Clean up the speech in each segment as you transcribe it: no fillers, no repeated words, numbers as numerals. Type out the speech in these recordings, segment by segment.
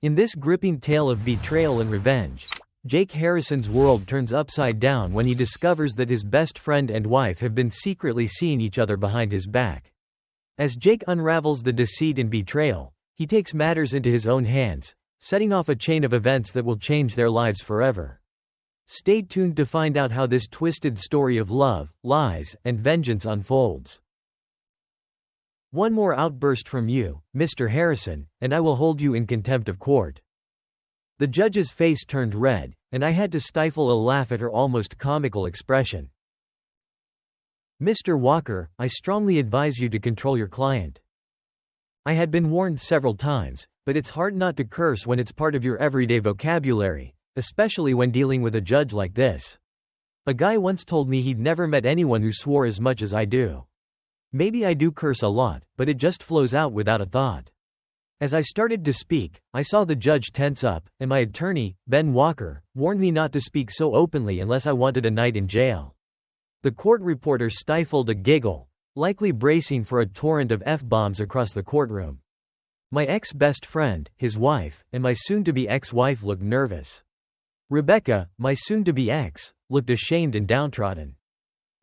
In this gripping tale of betrayal and revenge, Jake Harrison's world turns upside down when he discovers that his best friend and wife have been secretly seeing each other behind his back. As Jake unravels the deceit and betrayal, he takes matters into his own hands, setting off a chain of events that will change their lives forever. Stay tuned to find out how this twisted story of love, lies, and vengeance unfolds. One more outburst from you, Mr. Harrison, and I will hold you in contempt of court. The judge's face turned red, and I had to stifle a laugh at her almost comical expression. Mr. Walker, I strongly advise you to control your client. I had been warned several times, but it's hard not to curse when it's part of your everyday vocabulary, especially when dealing with a judge like this. A guy once told me he'd never met anyone who swore as much as I do. Maybe I do curse a lot, but it just flows out without a thought. As I started to speak, I saw the judge tense up, and my attorney, Ben Walker, warned me not to speak so openly unless I wanted a night in jail. The court reporter stifled a giggle, likely bracing for a torrent of F-bombs across the courtroom. My ex-best friend, his wife, and my soon-to-be ex-wife looked nervous. Rebecca, my soon-to-be ex, looked ashamed and downtrodden.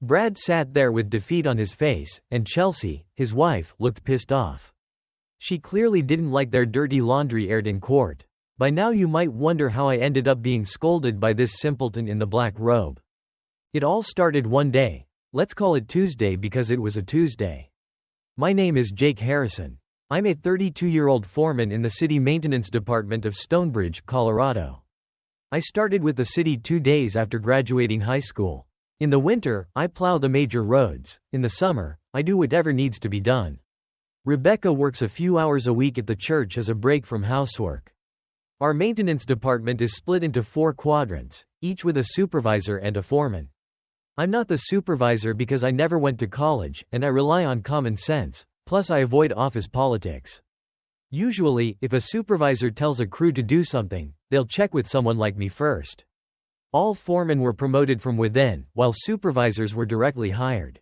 Brad sat there with defeat on his face, and Chelsea, his wife, looked pissed off. She clearly didn't like their dirty laundry aired in court. By now you might wonder how I ended up being scolded by this simpleton in the black robe. It all started one day. Let's call it Tuesday because it was a Tuesday. My name is Jake Harrison. I'm a 32-year-old foreman in the city maintenance department of Stonebridge, Colorado. I started with the city 2 days after graduating high school. In the winter, I plow the major roads. In the summer, I do whatever needs to be done. Rebecca works a few hours a week at the church as a break from housework. Our maintenance department is split into 4 quadrants, each with a supervisor and a foreman. I'm not the supervisor because I never went to college, and I rely on common sense, plus I avoid office politics. Usually, if a supervisor tells a crew to do something, they'll check with someone like me first. All foremen were promoted from within, while supervisors were directly hired.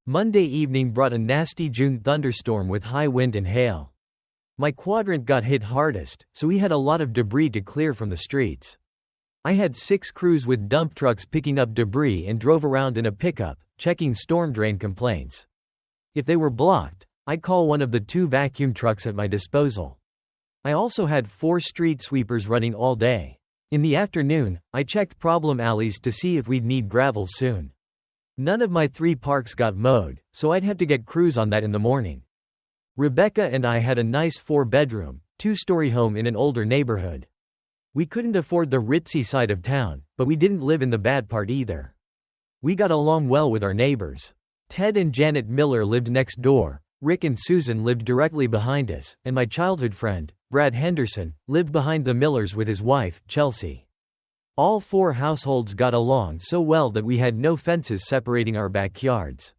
Monday evening brought a nasty June thunderstorm with high wind and hail. My quadrant got hit hardest, so we had a lot of debris to clear from the streets. I had 6 crews with dump trucks picking up debris and drove around in a pickup, checking storm drain complaints. If they were blocked, I'd call one of the 2 vacuum trucks at my disposal. I also had 4 street sweepers running all day. In the afternoon, I checked problem alleys to see if we'd need gravel soon. None of my 3 parks got mowed, so I'd have to get crews on that in the morning. Rebecca and I had a nice 4-bedroom, 2-story home in an older neighborhood. We couldn't afford the ritzy side of town, but we didn't live in the bad part either. We got along well with our neighbors. Ted and Janet Miller lived next door, Rick and Susan lived directly behind us, and my childhood friend, Brad Henderson, lived behind the Millers with his wife, Chelsea. All 4 households got along so well that we had no fences separating our backyards.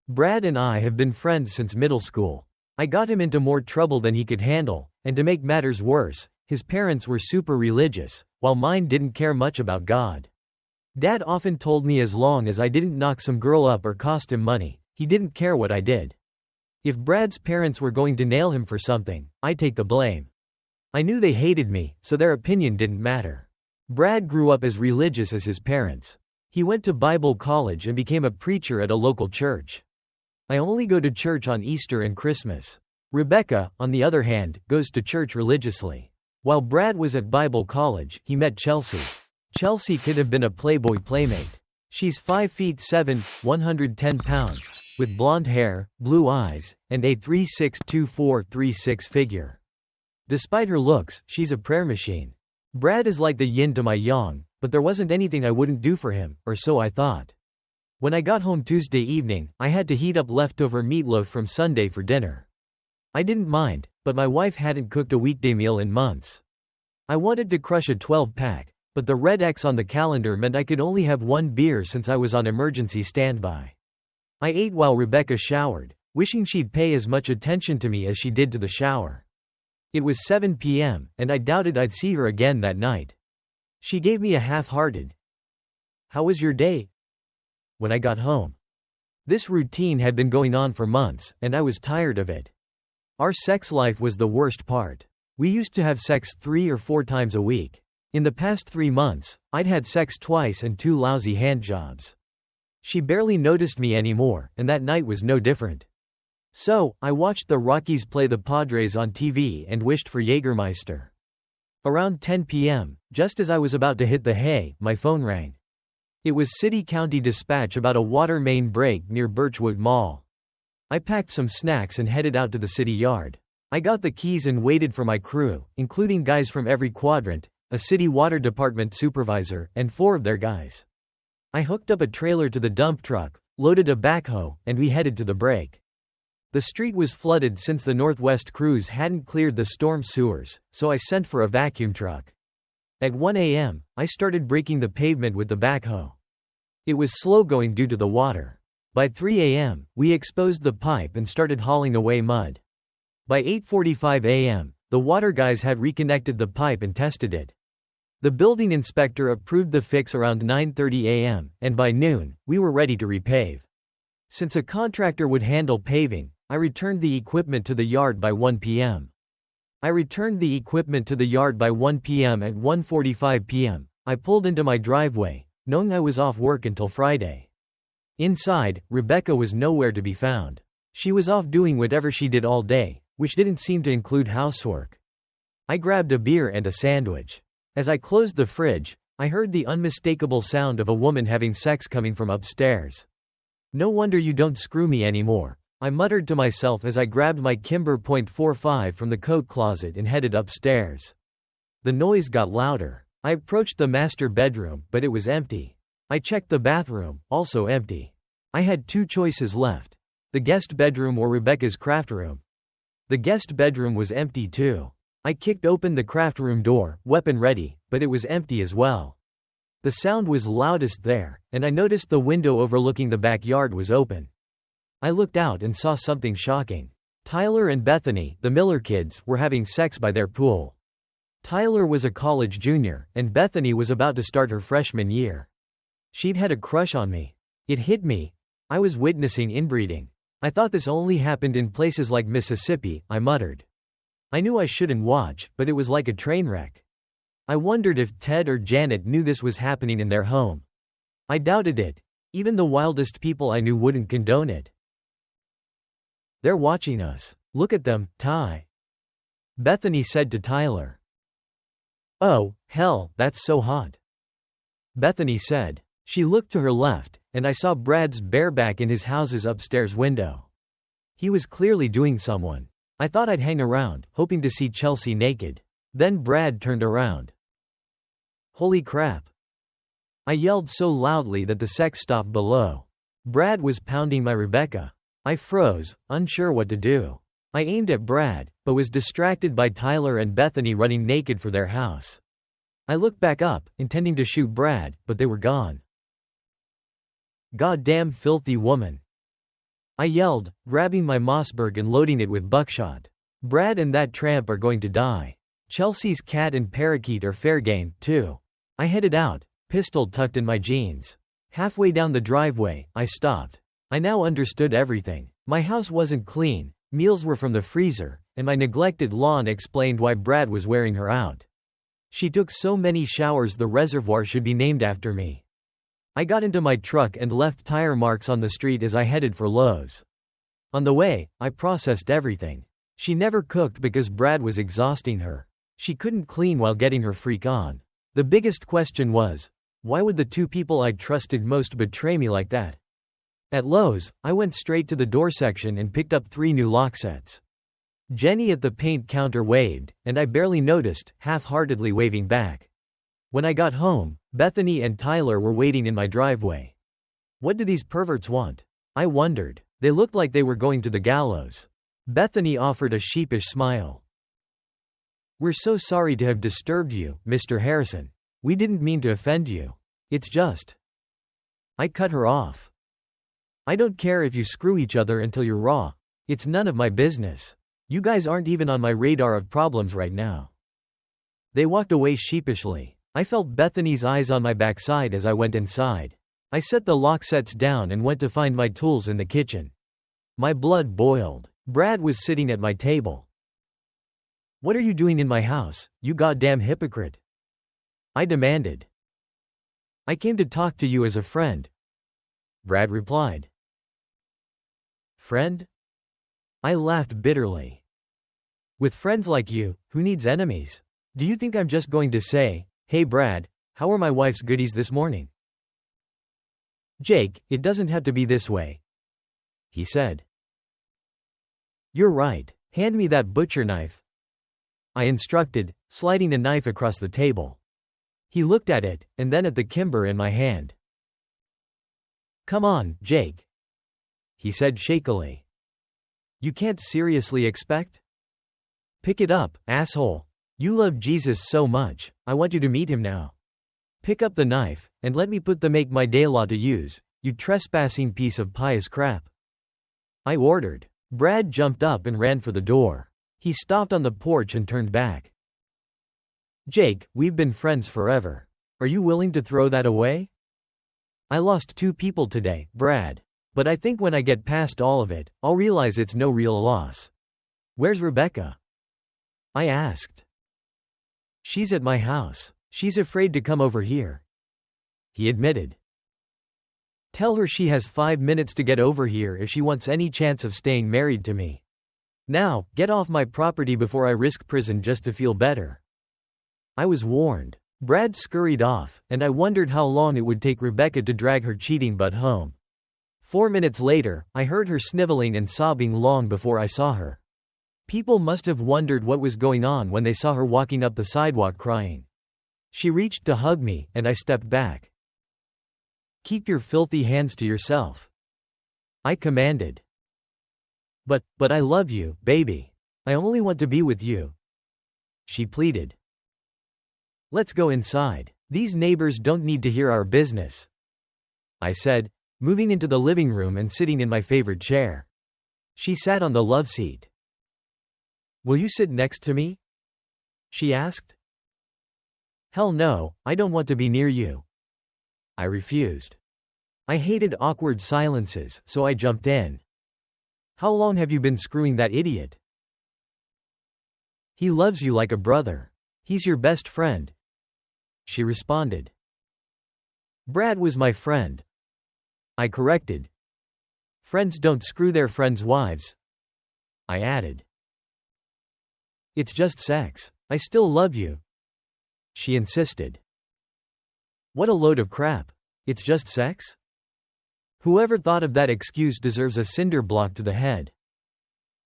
Brad and I have been friends since middle school. I got him into more trouble than he could handle, and to make matters worse, his parents were super religious, while mine didn't care much about God. Dad often told me as long as I didn't knock some girl up or cost him money, he didn't care what I did. If Brad's parents were going to nail him for something, I'd take the blame. I knew they hated me, so their opinion didn't matter. Brad grew up as religious as his parents. He went to Bible college and became a preacher at a local church. I only go to church on Easter and Christmas. Rebecca, on the other hand, goes to church religiously. While Brad was at Bible college, he met Chelsea. Chelsea could have been a Playboy playmate. She's 5'7", 110 pounds. With blonde hair, blue eyes, and a 3'6", figure. Despite her looks, she's a prayer machine. Brad is like the yin to my yang, but there wasn't anything I wouldn't do for him, or so I thought. When I got home Tuesday evening, I had to heat up leftover meatloaf from Sunday for dinner. I didn't mind, but my wife hadn't cooked a weekday meal in months. I wanted to crush a 12-pack, but the red X on the calendar meant I could only have 1 beer since I was on emergency standby. I ate while Rebecca showered, wishing she'd pay as much attention to me as she did to the shower. It was 7 p.m., and I doubted I'd see her again that night. She gave me a half-hearted, "How was your day?" when I got home. This routine had been going on for months, and I was tired of it. Our sex life was the worst part. We used to have sex 3 or 4 times a week. In the past 3 months, I'd had sex twice and 2 lousy handjobs. She barely noticed me anymore, and that night was no different. So, I watched the Rockies play the Padres on TV and wished for Jägermeister. Around 10 p.m., just as I was about to hit the hay, my phone rang. It was city-county dispatch about a water main break near Birchwood Mall. I packed some snacks and headed out to the city yard. I got the keys and waited for my crew, including guys from every quadrant, a city water department supervisor, and 4 of their guys. I hooked up a trailer to the dump truck, loaded a backhoe, and we headed to the break. The street was flooded since the Northwest crews hadn't cleared the storm sewers, so I sent for a vacuum truck. At 1 a.m., I started breaking the pavement with the backhoe. It was slow going due to the water. By 3 a.m., we exposed the pipe and started hauling away mud. By 8:45 a.m., the water guys had reconnected the pipe and tested it. The building inspector approved the fix around 9:30 a.m., and by noon, we were ready to repave. Since a contractor would handle paving, I returned the equipment to the yard by 1 p.m. At 1 p.m. At 1:45 p.m., I pulled into my driveway, knowing I was off work until Friday. Inside, Rebecca was nowhere to be found. She was off doing whatever she did all day, which didn't seem to include housework. I grabbed a beer and a sandwich. As I closed the fridge, I heard the unmistakable sound of a woman having sex coming from upstairs. "No wonder you don't screw me anymore," I muttered to myself as I grabbed my Kimber .45 from the coat closet and headed upstairs. The noise got louder. I approached the master bedroom, but it was empty. I checked the bathroom, also empty. I had 2 choices left: the guest bedroom or Rebecca's craft room. The guest bedroom was empty too. I kicked open the craft room door, weapon ready, but it was empty as well. The sound was loudest there, and I noticed the window overlooking the backyard was open. I looked out and saw something shocking. Tyler and Bethany, the Miller kids, were having sex by their pool. Tyler was a college junior, and Bethany was about to start her freshman year. She'd had a crush on me. It hit me. I was witnessing inbreeding. I thought this only happened in places like Mississippi, I muttered. I knew I shouldn't watch, but it was like a train wreck. I wondered if Ted or Janet knew this was happening in their home. I doubted it. Even the wildest people I knew wouldn't condone it. "They're watching us. Look at them, Ty," Bethany said to Tyler. "Oh, hell, that's so hot," Bethany said. She looked to her left, and I saw Brad's bareback in his house's upstairs window. He was clearly doing someone. I thought I'd hang around, hoping to see Chelsea naked. Then Brad turned around. "Holy crap," I yelled so loudly that the sex stopped below. Brad was pounding my Rebecca. I froze, unsure what to do. I aimed at Brad, but was distracted by Tyler and Bethany running naked for their house. I looked back up, intending to shoot Brad, but they were gone. "Goddamn filthy woman," I yelled, grabbing my Mossberg and loading it with buckshot. "Brad and that tramp are going to die. Chelsea's cat and parakeet are fair game, too." I headed out, pistol tucked in my jeans. Halfway down the driveway, I stopped. I now understood everything. My house wasn't clean, meals were from the freezer, and my neglected lawn explained why Brad was wearing her out. She took so many showers the reservoir should be named after me. I got into my truck and left tire marks on the street as I headed for Lowe's. On the way, I processed everything. She never cooked because Brad was exhausting her. She couldn't clean while getting her freak on. The biggest question was, why would the 2 people I trusted most betray me like that? At Lowe's, I went straight to the door section and picked up 3 new lock sets. Jenny at the paint counter waved, and I barely noticed, half-heartedly waving back. When I got home, Bethany and Tyler were waiting in my driveway. What do these perverts want? I wondered. They looked like they were going to the gallows. Bethany offered a sheepish smile. "We're so sorry to have disturbed you, Mr. Harrison. We didn't mean to offend you. It's just..." I cut her off. "I don't care if you screw each other until you're raw. It's none of my business. You guys aren't even on my radar of problems right now." They walked away sheepishly. I felt Bethany's eyes on my backside as I went inside. I set the lock sets down and went to find my tools in the kitchen. My blood boiled. Brad was sitting at my table. What are you doing in my house, you goddamn hypocrite? I demanded. I came to talk to you as a friend, Brad replied. Friend? I laughed bitterly. With friends like you, who needs enemies? Do you think I'm just going to say, hey Brad, how are my wife's goodies this morning? Jake, it doesn't have to be this way, he said. You're right, hand me that butcher knife, I instructed, sliding a knife across the table. He looked at it, and then at the kimber in my hand. Come on, Jake, he said shakily. You can't seriously expect? Pick it up, asshole. You love Jesus so much, I want you to meet him now. Pick up the knife, and let me put the make my day law to use, you trespassing piece of pious crap. I ordered. Brad jumped up and ran for the door. He stopped on the porch and turned back. Jake, we've been friends forever. Are you willing to throw that away? I lost 2 people today, Brad. But I think when I get past all of it, I'll realize it's no real loss. Where's Rebecca? I asked. She's at my house. She's afraid to come over here, he admitted. Tell her she has 5 minutes to get over here if she wants any chance of staying married to me. Now, get off my property before I risk prison just to feel better. I was warned. Brad scurried off, and I wondered how long it would take Rebecca to drag her cheating butt home. 4 minutes later, I heard her sniveling and sobbing long before I saw her. People must have wondered what was going on when they saw her walking up the sidewalk crying. She reached to hug me, and I stepped back. Keep your filthy hands to yourself, I commanded. But I love you, baby. I only want to be with you, she pleaded. Let's go inside. These neighbors don't need to hear our business, I said, moving into the living room and sitting in my favorite chair. She sat on the love seat. Will you sit next to me? She asked. Hell no, I don't want to be near you, I refused. I hated awkward silences, so I jumped in. How long have you been screwing that idiot? He loves you like a brother. He's your best friend, she responded. Brad was my friend, I corrected. Friends don't screw their friends' wives, I added. It's just sex. I still love you, she insisted. What a load of crap. It's just sex? Whoever thought of that excuse deserves a cinder block to the head,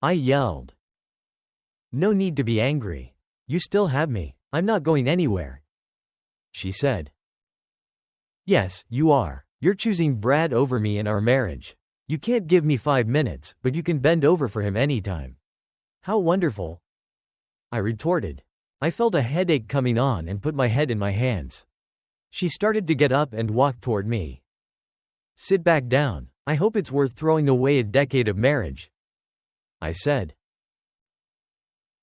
I yelled. No need to be angry. You still have me. I'm not going anywhere, she said. Yes, you are. You're choosing Brad over me in our marriage. You can't give me 5 minutes, but you can bend over for him anytime. How wonderful, I retorted. I felt a headache coming on and put my head in my hands. She started to get up and walk toward me. Sit back down. I hope it's worth throwing away a decade of marriage, I said.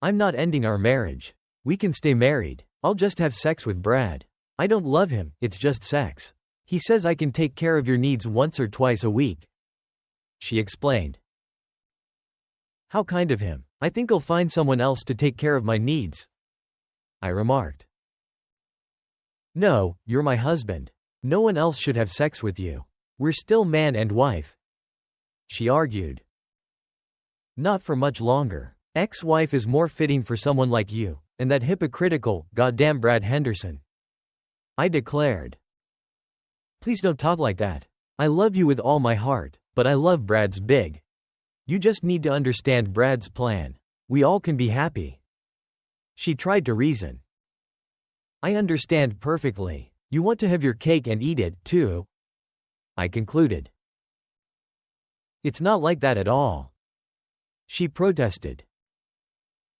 I'm not ending our marriage. We can stay married. I'll just have sex with Brad. I don't love him, it's just sex. He says I can take care of your needs once or twice a week, she explained. How kind of him. I think I'll find someone else to take care of my needs, I remarked. No, you're my husband. No one else should have sex with you. We're still man and wife, she argued. Not for much longer. Ex-wife is more fitting for someone like you, and that hypocritical, goddamn Brad Henderson, I declared. Please don't talk like that. I love you with all my heart, but I love Brad's big. You just need to understand Brad's plan. We all can be happy. She tried to reason. I understand perfectly. You want to have your cake and eat it, too, I concluded. It's not like that at all, she protested.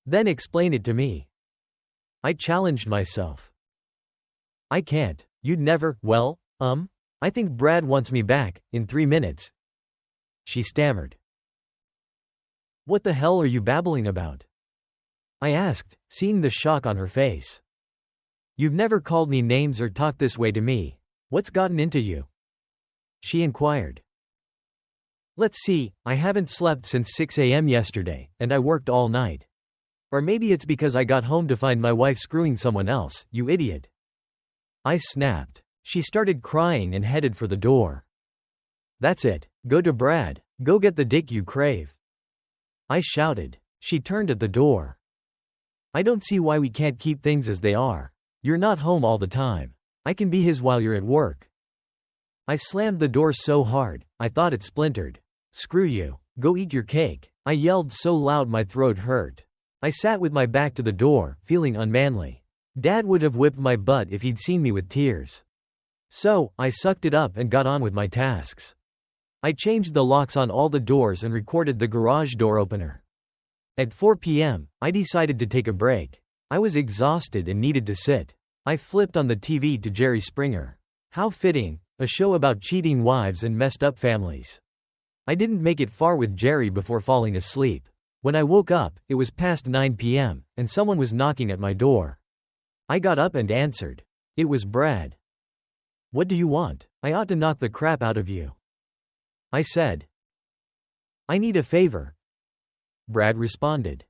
Then explain it to me. I challenged myself. I can't. You'd never, well, I think Brad wants me back, in 3 minutes, she stammered. What the hell are you babbling about? I asked, seeing the shock on her face. You've never called me names or talked this way to me. What's gotten into you? She inquired. Let's see, I haven't slept since 6 a.m. yesterday, and I worked all night. Or maybe it's because I got home to find my wife screwing someone else, you idiot. I snapped. She started crying and headed for the door. That's it. Go to Brad. Go get the dick you crave. I shouted. She turned at the door. I don't see why we can't keep things as they are. You're not home all the time. I can be his while you're at work. I slammed the door so hard, I thought it splintered. Screw you. Go eat your cake. I yelled so loud my throat hurt. I sat with my back to the door, feeling unmanly. Dad would have whipped my butt if he'd seen me with tears. So, I sucked it up and got on with my tasks. I changed the locks on all the doors and recorded the garage door opener. At 4 p.m., I decided to take a break. I was exhausted and needed to sit. I flipped on the TV to Jerry Springer. How fitting, a show about cheating wives and messed up families. I didn't make it far with Jerry before falling asleep. When I woke up, it was past 9 p.m., and someone was knocking at my door. I got up and answered. It was Brad. What do you want? I ought to knock the crap out of you. I said. I need a favor. Brad responded.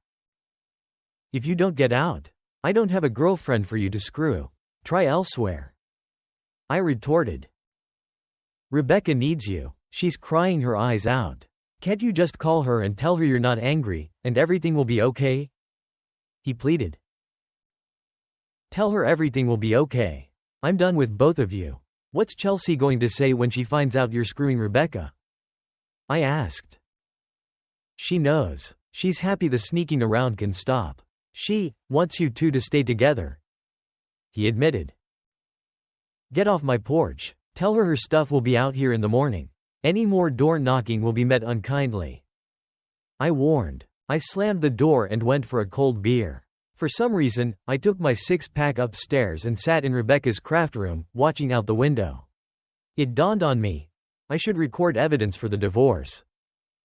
If you don't get out, I don't have a girlfriend for you to screw. Try elsewhere. I retorted. Rebecca needs you. She's crying her eyes out. Can't you just call her and tell her you're not angry, and everything will be okay? He pleaded. Tell her everything will be okay. I'm done with both of you. What's Chelsea going to say when she finds out you're screwing Rebecca? I asked. She knows. She's happy the sneaking around can stop. She wants you two to stay together. He admitted. Get off my porch. Tell her stuff will be out here in the morning. Any more door knocking will be met unkindly. I warned. I slammed the door and went for a cold beer. For some reason, I took my six-pack upstairs and sat in Rebecca's craft room, watching out the window. It dawned on me. I should record evidence for the divorce.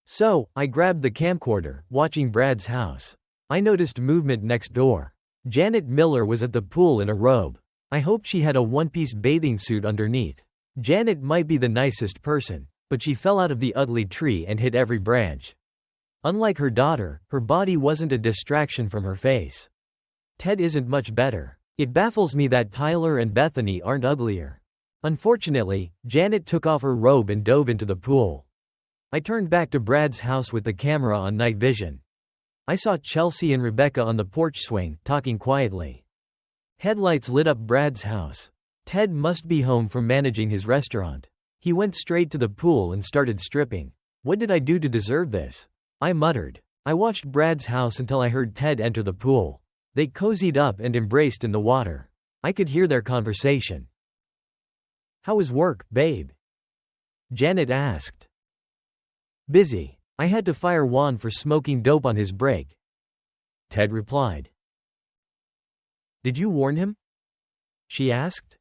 So, I grabbed the camcorder, watching Brad's house. I noticed movement next door. Janet Miller was at the pool in a robe. I hoped she had a one-piece bathing suit underneath. Janet might be the nicest person, but she fell out of the ugly tree and hit every branch. Unlike her daughter, her body wasn't a distraction from her face. Ted isn't much better. It baffles me that Tyler and Bethany aren't uglier. Unfortunately, Janet took off her robe and dove into the pool. I turned back to Brad's house with the camera on night vision. I saw Chelsea and Rebecca on the porch swing, talking quietly. Headlights lit up Brad's house. Ted must be home from managing his restaurant. He went straight to the pool and started stripping. What did I do to deserve this? I muttered. I watched Brad's house until I heard Ted enter the pool. They cozied up and embraced in the water. I could hear their conversation. How was work, babe? Janet asked. Busy. I had to fire Juan for smoking dope on his break. Ted replied. Did you warn him? She asked.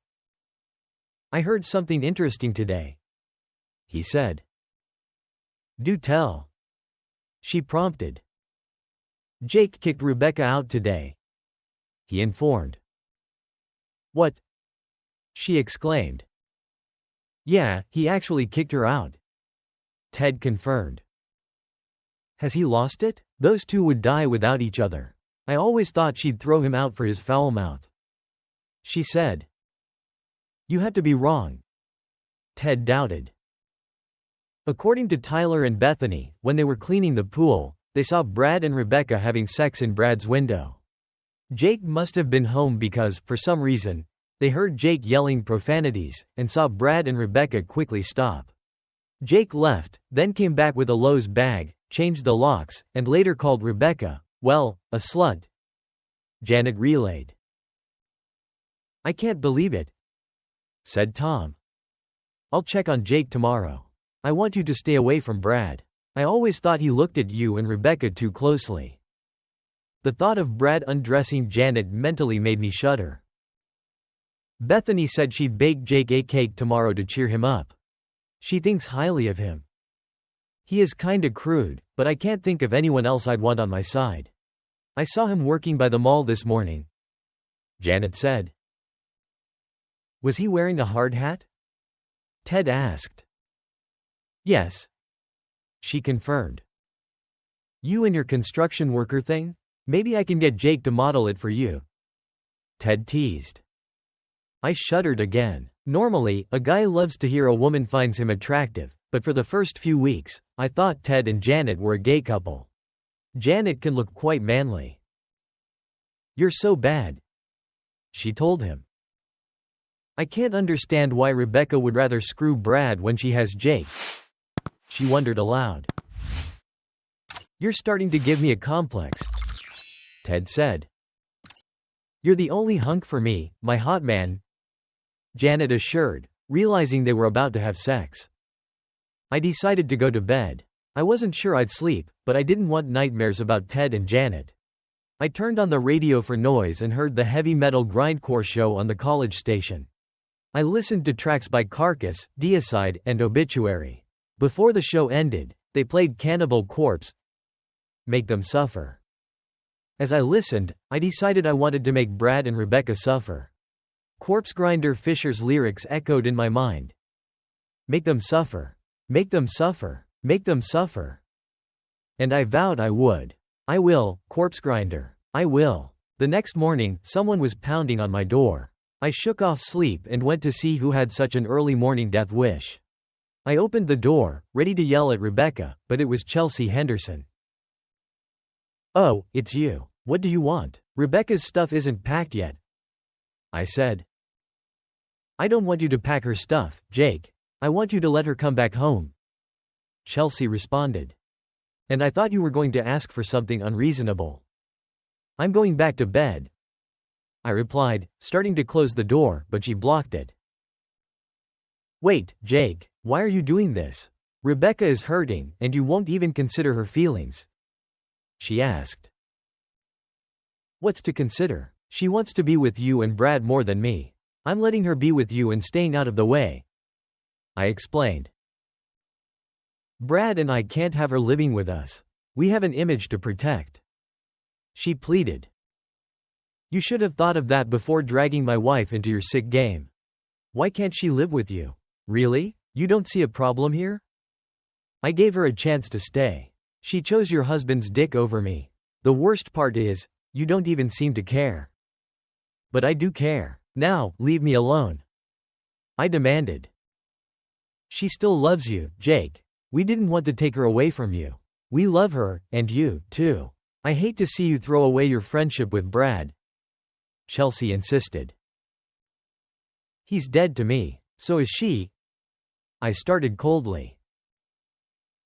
I heard something interesting today. He said. Do tell. She prompted. Jake kicked Rebecca out today. He informed. What? She exclaimed. Yeah, he actually kicked her out. Ted confirmed. Has he lost it? Those two would die without each other. I always thought she'd throw him out for his foul mouth. She said. You have to be wrong. Ted doubted. According to Tyler and Bethany, when they were cleaning the pool, they saw Brad and Rebecca having sex in Brad's window. Jake must have been home because, for some reason, they heard Jake yelling profanities, and saw Brad and Rebecca quickly stop. Jake left, then came back with a Lowe's bag, changed the locks, and later called Rebecca, well, a slut. Janet relayed. I can't believe it, said Tom. I'll check on Jake tomorrow. I want you to stay away from Brad. I always thought he looked at you and Rebecca too closely. The thought of Brad undressing Janet mentally made me shudder. Bethany said she'd bake Jake a cake tomorrow to cheer him up. She thinks highly of him. He is kinda crude, but I can't think of anyone else I'd want on my side. I saw him working by the mall this morning. Janet said. Was he wearing a hard hat? Ted asked. Yes. She confirmed. You and your construction worker thing? Maybe I can get Jake to model it for you, Ted teased. I shuddered again. Normally, a guy loves to hear a woman finds him attractive, but for the first few weeks, I thought Ted and Janet were a gay couple. Janet can look quite manly. You're so bad, she told him. I can't understand why Rebecca would rather screw Brad when she has Jake, she wondered aloud. You're starting to give me a complex, Ted said. You're the only hunk for me, my hot man, Janet assured, realizing they were about to have sex. I decided to go to bed. I wasn't sure I'd sleep, but I didn't want nightmares about Ted and Janet. I turned on the radio for noise and heard the heavy metal grindcore show on the college station. I listened to tracks by Carcass, Deicide, and Obituary. Before the show ended, they played Cannibal Corpse, Make Them Suffer. As I listened, I decided I wanted to make Brad and Rebecca suffer. Corpsegrinder Fisher's lyrics echoed in my mind. Make them suffer. Make them suffer. Make them suffer. And I vowed I would. I will, Corpsegrinder. I will. The next morning, someone was pounding on my door. I shook off sleep and went to see who had such an early morning death wish. I opened the door, ready to yell at Rebecca, but it was Chelsea Henderson. Oh, it's you. What do you want? Rebecca's stuff isn't packed yet, I said. I don't want you to pack her stuff, Jake. I want you to let her come back home, Chelsea responded. And I thought you were going to ask for something unreasonable. I'm going back to bed, I replied, starting to close the door, but she blocked it. Wait, Jake, why are you doing this? Rebecca is hurting, and you won't even consider her feelings, she asked. What's to consider? She wants to be with you and Brad more than me. I'm letting her be with you and staying out of the way, I explained. Brad and I can't have her living with us. We have an image to protect, she pleaded. You should have thought of that before dragging my wife into your sick game. Why can't she live with you? Really? You don't see a problem here? I gave her a chance to stay. She chose your husband's dick over me. The worst part is, you don't even seem to care. But I do care. Now, leave me alone, I demanded. She still loves you, Jake. We didn't want to take her away from you. We love her, and you, too. I hate to see you throw away your friendship with Brad, Chelsea insisted. He's dead to me. So is she. I started coldly.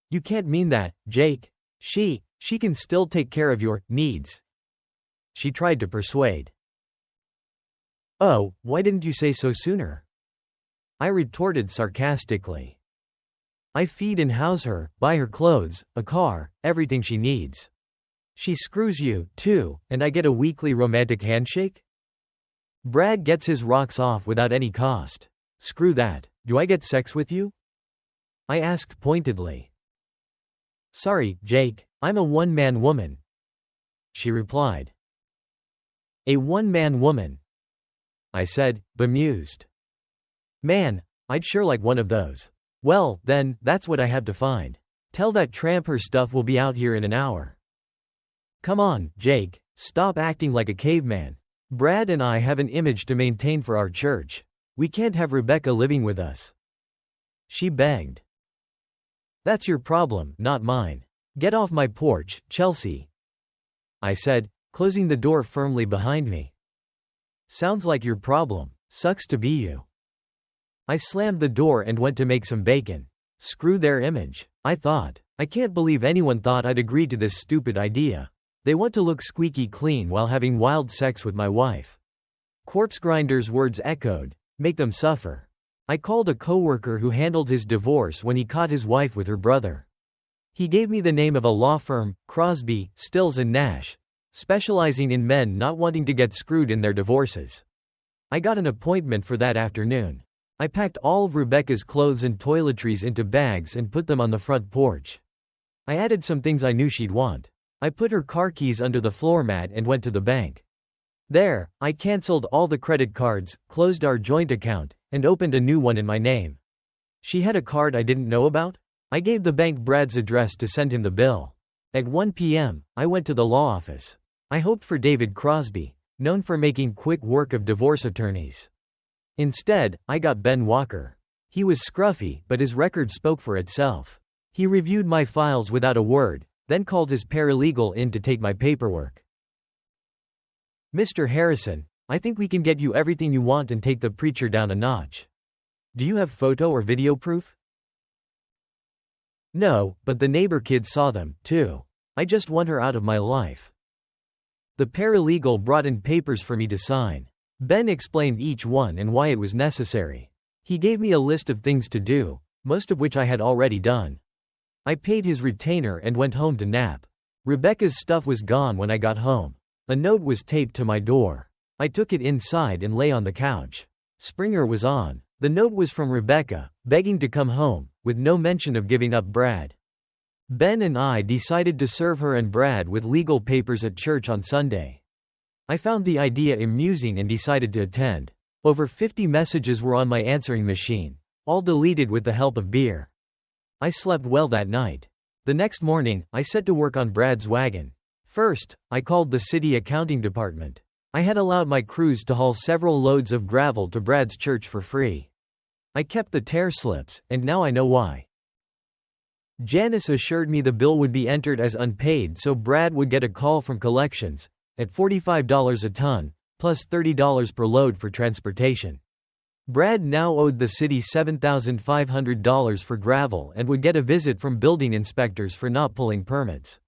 You can't mean that, Jake. She can still take care of your needs, she tried to persuade. Oh, why didn't you say so sooner? I retorted sarcastically. I feed and house her, buy her clothes, a car, everything she needs. She screws you, too, and I get a weekly romantic handshake? Brad gets his rocks off without any cost. Screw that. Do I get sex with you? I asked pointedly. Sorry, Jake, I'm a one-man woman, she replied. A one-man woman, I said, bemused. Man, I'd sure like one of those. Well, then, that's what I have to find. Tell that tramp her stuff will be out here in an hour. Come on, Jake, stop acting like a caveman. Brad and I have an image to maintain for our church. We can't have Rebecca living with us, she begged. That's your problem, not mine. Get off my porch, Chelsea, I said, closing the door firmly behind me. Sounds like your problem. Sucks to be you. I slammed the door and went to make some bacon. Screw their image, I thought. I can't believe anyone thought I'd agreed to this stupid idea. They want to look squeaky clean while having wild sex with my wife. Corpsegrinder's words echoed. Make them suffer. I called a coworker who handled his divorce when he caught his wife with her brother. He gave me the name of a law firm, Crosby, Stills and Nash, specializing in men not wanting to get screwed in their divorces. I got an appointment for that afternoon. I packed all of Rebecca's clothes and toiletries into bags and put them on the front porch. I added some things I knew she'd want. I put her car keys under the floor mat and went to the bank. There, I canceled all the credit cards, closed our joint account, and opened a new one in my name. She had a card I didn't know about? I gave the bank Brad's address to send him the bill. At 1 p.m., I went to the law office. I hoped for David Crosby, known for making quick work of divorce attorneys. Instead, I got Ben Walker. He was scruffy, but his record spoke for itself. He reviewed my files without a word, then called his paralegal in to take my paperwork. "Mr. Harrison, I think we can get you everything you want and take the preacher down a notch. Do you have photo or video proof?" "No, but the neighbor kids saw them, too. I just want her out of my life." The paralegal brought in papers for me to sign. Ben explained each one and why it was necessary. He gave me a list of things to do, most of which I had already done. I paid his retainer and went home to nap. Rebecca's stuff was gone when I got home. A note was taped to my door. I took it inside and lay on the couch. Springer was on. The note was from Rebecca, begging to come home, with no mention of giving up Brad. Ben and I decided to serve her and Brad with legal papers at church on Sunday. I found the idea amusing and decided to attend. Over 50 messages were on my answering machine, all deleted with the help of beer. I slept well that night. The next morning, I set to work on Brad's wagon. First, I called the city accounting department. I had allowed my crews to haul several loads of gravel to Brad's church for free. I kept the tear slips, and now I know why. Janice assured me the bill would be entered as unpaid, so Brad would get a call from collections, at $45 a ton, plus $30 per load for transportation. Brad now owed the city $7,500 for gravel and would get a visit from building inspectors for not pulling permits.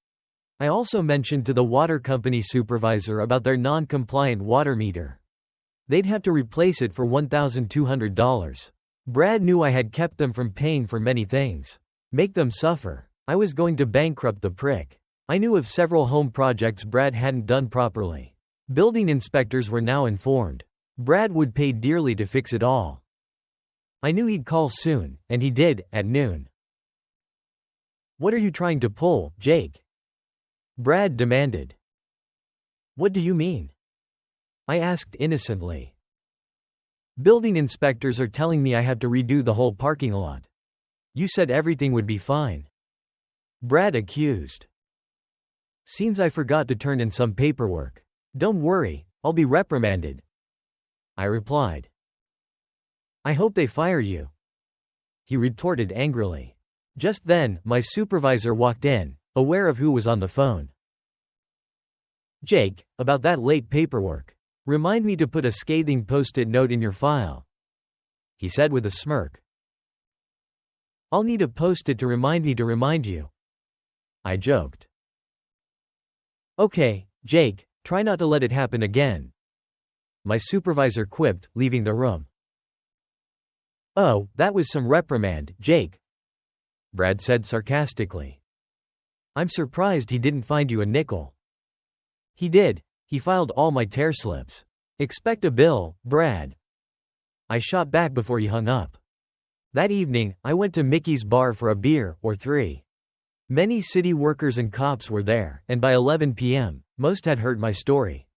I also mentioned to the water company supervisor about their non-compliant water meter. They'd have to replace it for $1,200. Brad knew I had kept them from paying for many things. Make them suffer. I was going to bankrupt the prick. I knew of several home projects Brad hadn't done properly. Building inspectors were now informed. Brad would pay dearly to fix it all. I knew he'd call soon, and he did, at noon. "What are you trying to pull, Jake?" Brad demanded. "What do you mean?" I asked innocently. "Building inspectors are telling me I have to redo the whole parking lot. You said everything would be fine." Brad accused. "Seems I forgot to turn in some paperwork. Don't worry, I'll be reprimanded," I replied. "I hope they fire you," he retorted angrily. Just then, my supervisor walked in, aware of who was on the phone. "Jake, about that late paperwork. Remind me to put a scathing post-it note in your file," he said with a smirk. "I'll need a post-it to remind me to remind you," I joked. "Okay, Jake, try not to let it happen again," my supervisor quipped, leaving the room. "Oh, that was some reprimand, Jake," Brad said sarcastically. "I'm surprised he didn't find you a nickel." "He did. He filed all my tear slips. Expect a bill, Brad," I shot back before he hung up. That evening, I went to Mickey's bar for a beer, or three. Many city workers and cops were there, and by 11 p.m., most had heard my story.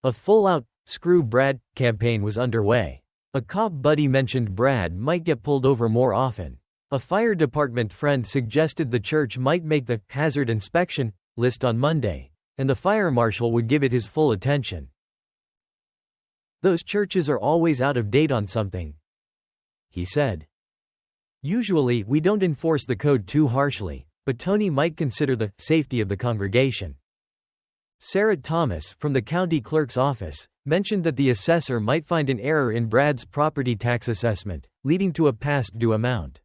A full-out, "Screw Brad" campaign was underway. A cop buddy mentioned Brad might get pulled over more often. A fire department friend suggested the church might make the hazard inspection list on Monday, and the fire marshal would give it his full attention. "Those churches are always out of date on something," he said. "Usually, we don't enforce the code too harshly, but Tony might consider the safety of the congregation." Sarah Thomas, from the county clerk's office, mentioned that the assessor might find an error in Brad's property tax assessment, leading to a past due amount.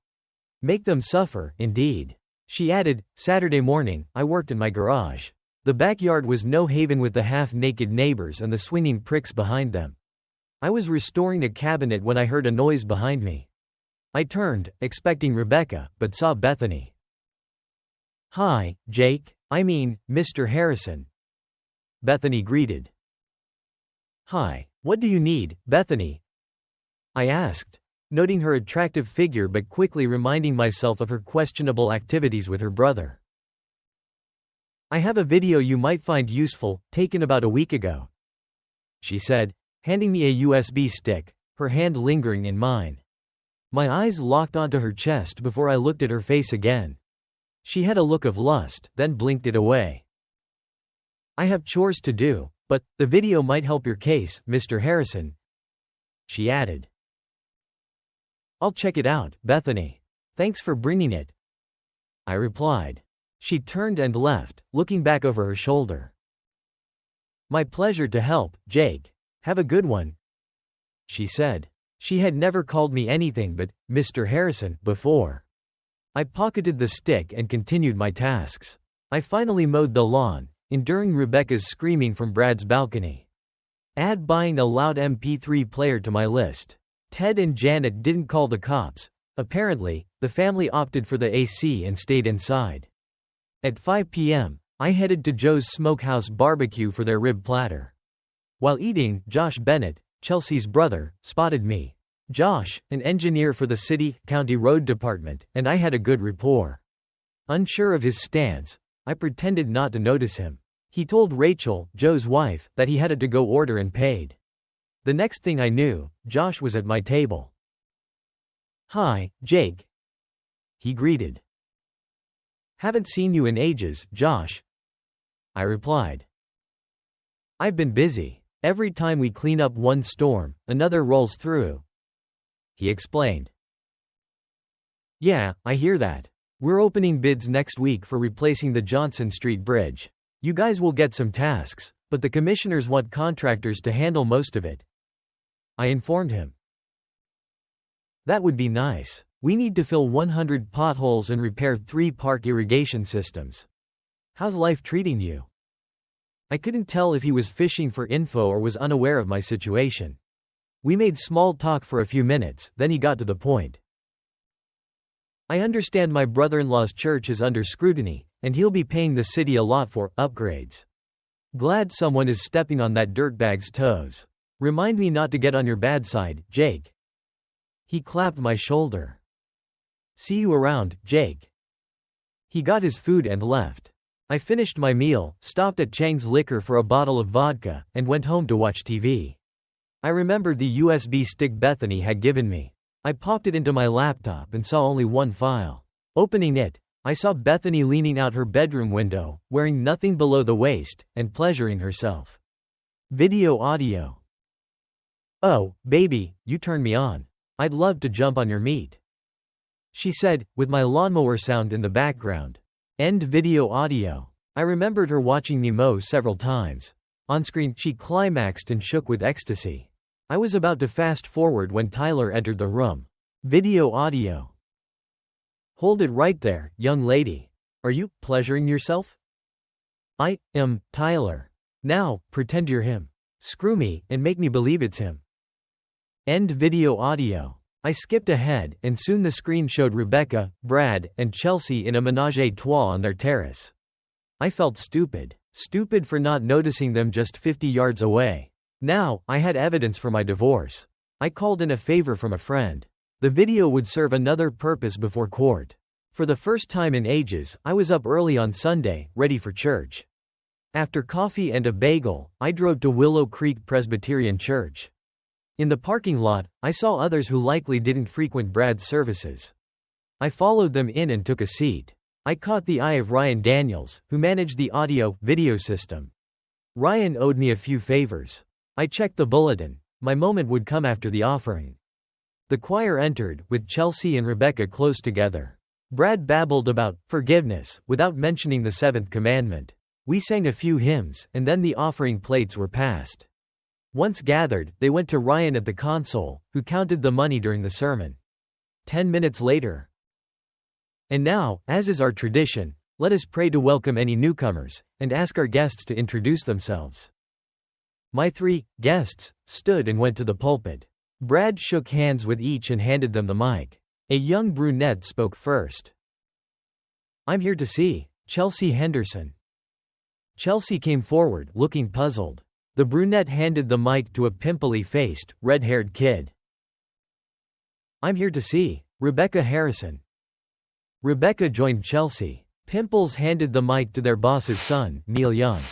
"Make them suffer, indeed." She added, "Saturday morning, I worked in my garage. The backyard was no haven with the half-naked neighbors and the swinging pricks behind them. I was restoring a cabinet when I heard a noise behind me. I turned, expecting Rebecca, but saw Bethany. "Hi, Jake, I mean, Mr. Harrison," Bethany greeted. "Hi, what do you need, Bethany?" I asked, noting her attractive figure but quickly reminding myself of her questionable activities with her brother. "I have a video you might find useful, taken about a week ago," she said, handing me a USB stick, her hand lingering in mine. My eyes locked onto her chest before I looked at her face again. She had a look of lust, then blinked it away. I have chores to do, but the video might help your case, Mr. Harrison," she added. "I'll check it out, Bethany. Thanks for bringing it," I replied. She turned and left, looking back over her shoulder. "My pleasure to help, Jake. Have a good one," she said. She had never called me anything but Mr. Harrison before. I pocketed the stick and continued my tasks. I finally mowed the lawn, enduring Rebecca's screaming from Brad's balcony. Add buying a loud MP3 player to my list. Ted and Janet didn't call the cops. Apparently, the family opted for the AC and stayed inside. At 5 p.m., I headed to Joe's Smokehouse Barbecue for their rib platter. While eating, Josh Bennett, Chelsea's brother, spotted me. Josh, an engineer for the city-county road department, and I had a good rapport. Unsure of his stance, I pretended not to notice him. He told Rachel, Joe's wife, that he had a to-go order and paid. The next thing I knew, Josh was at my table. "Hi, Jake," he greeted. "Haven't seen you in ages, Josh," I replied. "I've been busy. Every time we clean up one storm, another rolls through," he explained. "Yeah, I hear that. We're opening bids next week for replacing the Johnson Street Bridge. You guys will get some tasks, but the commissioners want contractors to handle most of it," I informed him. "That would be nice. We need to fill 100 potholes and repair 3 park irrigation systems. How's life treating you?" I couldn't tell if he was fishing for info or was unaware of my situation. We made small talk for a few minutes, then he got to the point. "I understand my brother-in-law's church is under scrutiny, and he'll be paying the city a lot for upgrades. Glad someone is stepping on that dirtbag's toes. Remind me not to get on your bad side, Jake." He clapped my shoulder. "See you around, Jake." He got his food and left. I finished my meal, stopped at Chang's Liquor for a bottle of vodka, and went home to watch TV. I remembered the USB stick Bethany had given me. I popped it into my laptop and saw only one file. Opening it, I saw Bethany leaning out her bedroom window, wearing nothing below the waist, and pleasuring herself. Video audio. "Oh, baby, you turn me on. I'd love to jump on your meat," she said, with my lawnmower sound in the background. End video audio. I remembered her watching me mow several times. On screen, she climaxed and shook with ecstasy. I was about to fast forward when Tyler entered the room. Video audio. "Hold it right there, young lady. Are you pleasuring yourself?" "I am Tyler. Now, pretend you're him. Screw me, and make me believe it's him." End video audio. I skipped ahead, and soon the screen showed Rebecca, Brad, and Chelsea in a menage a trois on their terrace. I felt stupid. Stupid for not noticing them just 50 yards away. Now, I had evidence for my divorce. I called in a favor from a friend. The video would serve another purpose before court. For the first time in ages, I was up early on Sunday, ready for church. After coffee and a bagel, I drove to Willow Creek Presbyterian Church. In the parking lot, I saw others who likely didn't frequent Brad's services. I followed them in and took a seat. I caught the eye of Ryan Daniels, who managed the audio-video system. Ryan owed me a few favors. I checked the bulletin. My moment would come after the offering. The choir entered, with Chelsea and Rebecca close together. Brad babbled about forgiveness, without mentioning the 7th commandment. We sang a few hymns, and then the offering plates were passed. Once gathered, they went to Ryan at the console, who counted the money during the sermon. 10 minutes later. And now, as is our tradition, let us pray to welcome any newcomers, and ask our guests to introduce themselves. My 3 guests stood and went to the pulpit. Brad shook hands with each and handed them the mic. A young brunette spoke first. "I'm here to see Chelsea Henderson." Chelsea came forward, looking puzzled. The brunette handed the mic to a pimply-faced, red-haired kid. "I'm here to see Rebecca Harrison." Rebecca joined Chelsea. Pimples handed the mic to their boss's son, Neil Young.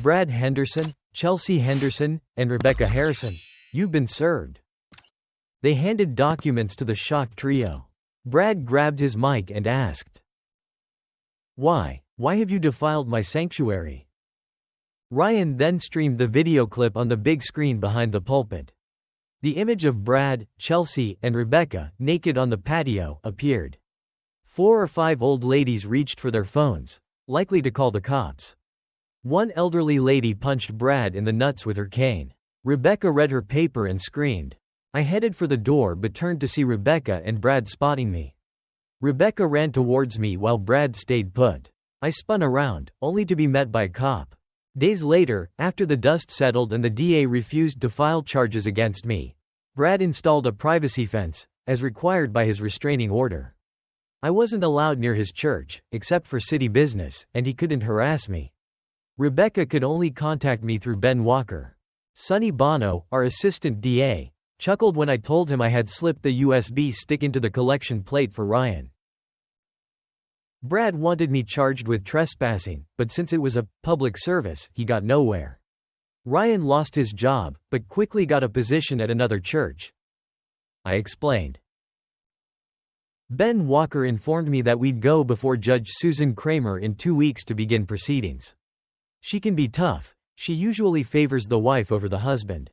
"Brad Henderson, Chelsea Henderson, and Rebecca Harrison, you've been served." They handed documents to the shocked trio. Brad grabbed his mic and asked, Why have you defiled my sanctuary?" Ryan then streamed the video clip on the big screen behind the pulpit. The image of Brad, Chelsea, and Rebecca, naked on the patio, appeared. 4 or 5 old ladies reached for their phones, likely to call the cops. One elderly lady punched Brad in the nuts with her cane. Rebecca read her paper and screamed. I headed for the door but turned to see Rebecca and Brad spotting me. Rebecca ran towards me while Brad stayed put. I spun around, only to be met by a cop. Days later, after the dust settled and the DA refused to file charges against me, Brad installed a privacy fence, as required by his restraining order. I wasn't allowed near his church, except for city business, and he couldn't harass me. Rebecca could only contact me through Ben Walker. Sonny Bono, our assistant DA, chuckled when I told him I had slipped the USB stick into the collection plate for Ryan. Brad wanted me charged with trespassing, but since it was a public service, he got nowhere. Ryan lost his job, but quickly got a position at another church. I explained. Ben Walker informed me that we'd go before Judge Susan Kramer in 2 weeks to begin proceedings. She can be tough. She usually favors the wife over the husband.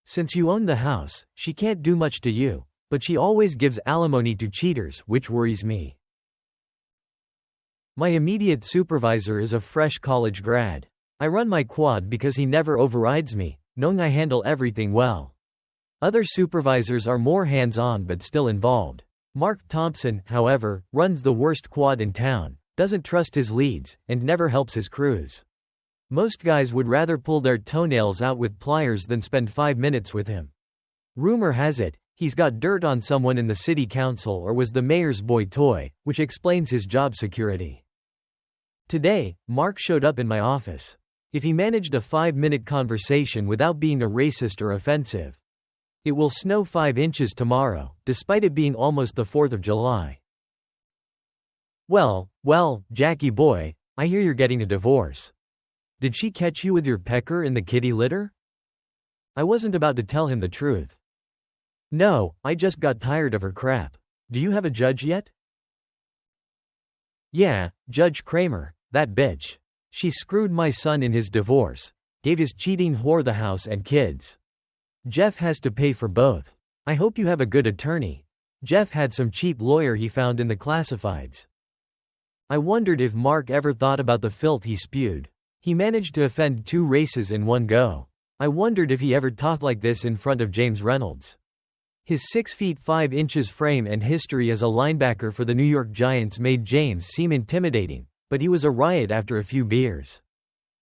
Since you own the house, she can't do much to you, but she always gives alimony to cheaters, which worries me. My immediate supervisor is a fresh college grad. I run my quad because he never overrides me, knowing I handle everything well. Other supervisors are more hands-on but still involved. Mark Thompson, however, runs the worst quad in town, doesn't trust his leads, and never helps his crews. Most guys would rather pull their toenails out with pliers than spend 5 minutes with him. Rumor has it, he's got dirt on someone in the city council or was the mayor's boy toy, which explains his job security. Today, Mark showed up in my office. If he managed a 5-minute conversation without being a racist or offensive. It will snow 5 inches tomorrow, despite it being almost the 4th of July. Well, Jackie boy, I hear you're getting a divorce. Did she catch you with your pecker in the kitty litter? I wasn't about to tell him the truth. No, I just got tired of her crap. Do you have a judge yet? Yeah, Judge Kramer, that bitch. She screwed my son in his divorce, gave his cheating whore the house and kids. Jeff has to pay for both. I hope you have a good attorney. Jeff had some cheap lawyer he found in the classifieds. I wondered if Mark ever thought about the filth he spewed. He managed to offend 2 races in one go. I wondered if he ever talked like this in front of James Reynolds. His 6 feet 5 inches frame and history as a linebacker for the New York Giants made James seem intimidating, but he was a riot after a few beers.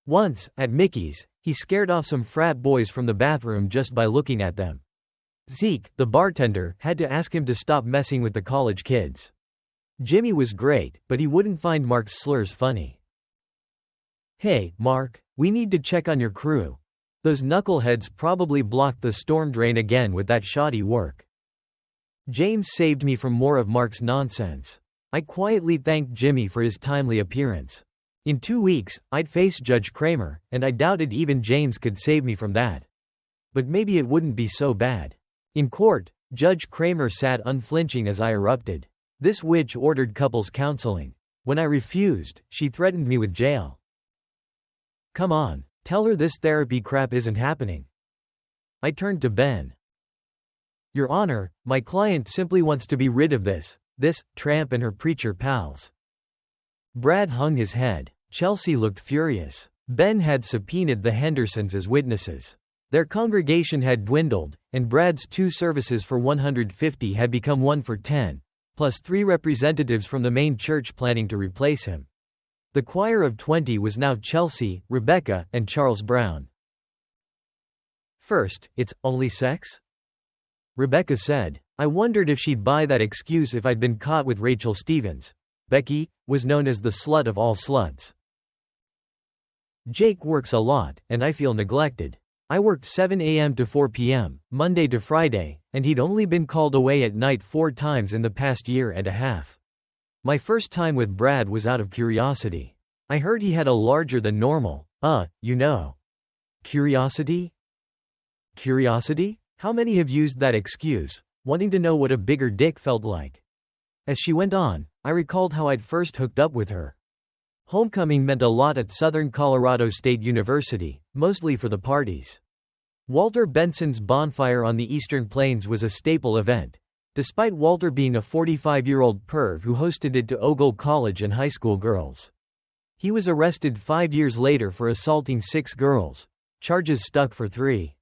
Once, at Mickey's, he scared off some frat boys from the bathroom just by looking at them. Zeke, the bartender, had to ask him to stop messing with the college kids. Jimmy was great, but he wouldn't find Mark's slurs funny. Hey, Mark, we need to check on your crew. Those knuckleheads probably blocked the storm drain again with that shoddy work. James saved me from more of Mark's nonsense. I quietly thanked Jimmy for his timely appearance. In 2 weeks, I'd face Judge Kramer, and I doubted even James could save me from that. But maybe it wouldn't be so bad. In court, Judge Kramer sat unflinching as I erupted. This witch ordered couples counseling. When I refused, she threatened me with jail. Come on, tell her this therapy crap isn't happening. I turned to Ben. Your Honor, my client simply wants to be rid of this tramp and her preacher pals. Brad hung his head. Chelsea looked furious. Ben had subpoenaed the Hendersons as witnesses. Their congregation had dwindled, and Brad's 2 services for 150 had become 1 for 10, plus 3 representatives from the main church planning to replace him. The choir of 20 was now Chelsea, Rebecca, and Charles Brown. First, it's only sex? Rebecca said. I wondered if she'd buy that excuse if I'd been caught with Rachel Stevens. Becky was known as the slut of all sluts. Jake works a lot, and I feel neglected. I worked 7 a.m. to 4 p.m., Monday to Friday, and he'd only been called away at night 4 times in the past year and a half. My first time with Brad was out of curiosity. I heard he had a larger than normal, Curiosity? Curiosity? How many have used that excuse, wanting to know what a bigger dick felt like? As she went on, I recalled how I'd first hooked up with her. Homecoming meant a lot at Southern Colorado State University, mostly for the parties. Walter Benson's bonfire on the Eastern Plains was a staple event, despite Walter being a 45-year-old perv who hosted it to ogle college and high school girls. He was arrested 5 years later for assaulting 6 girls. Charges stuck for 3.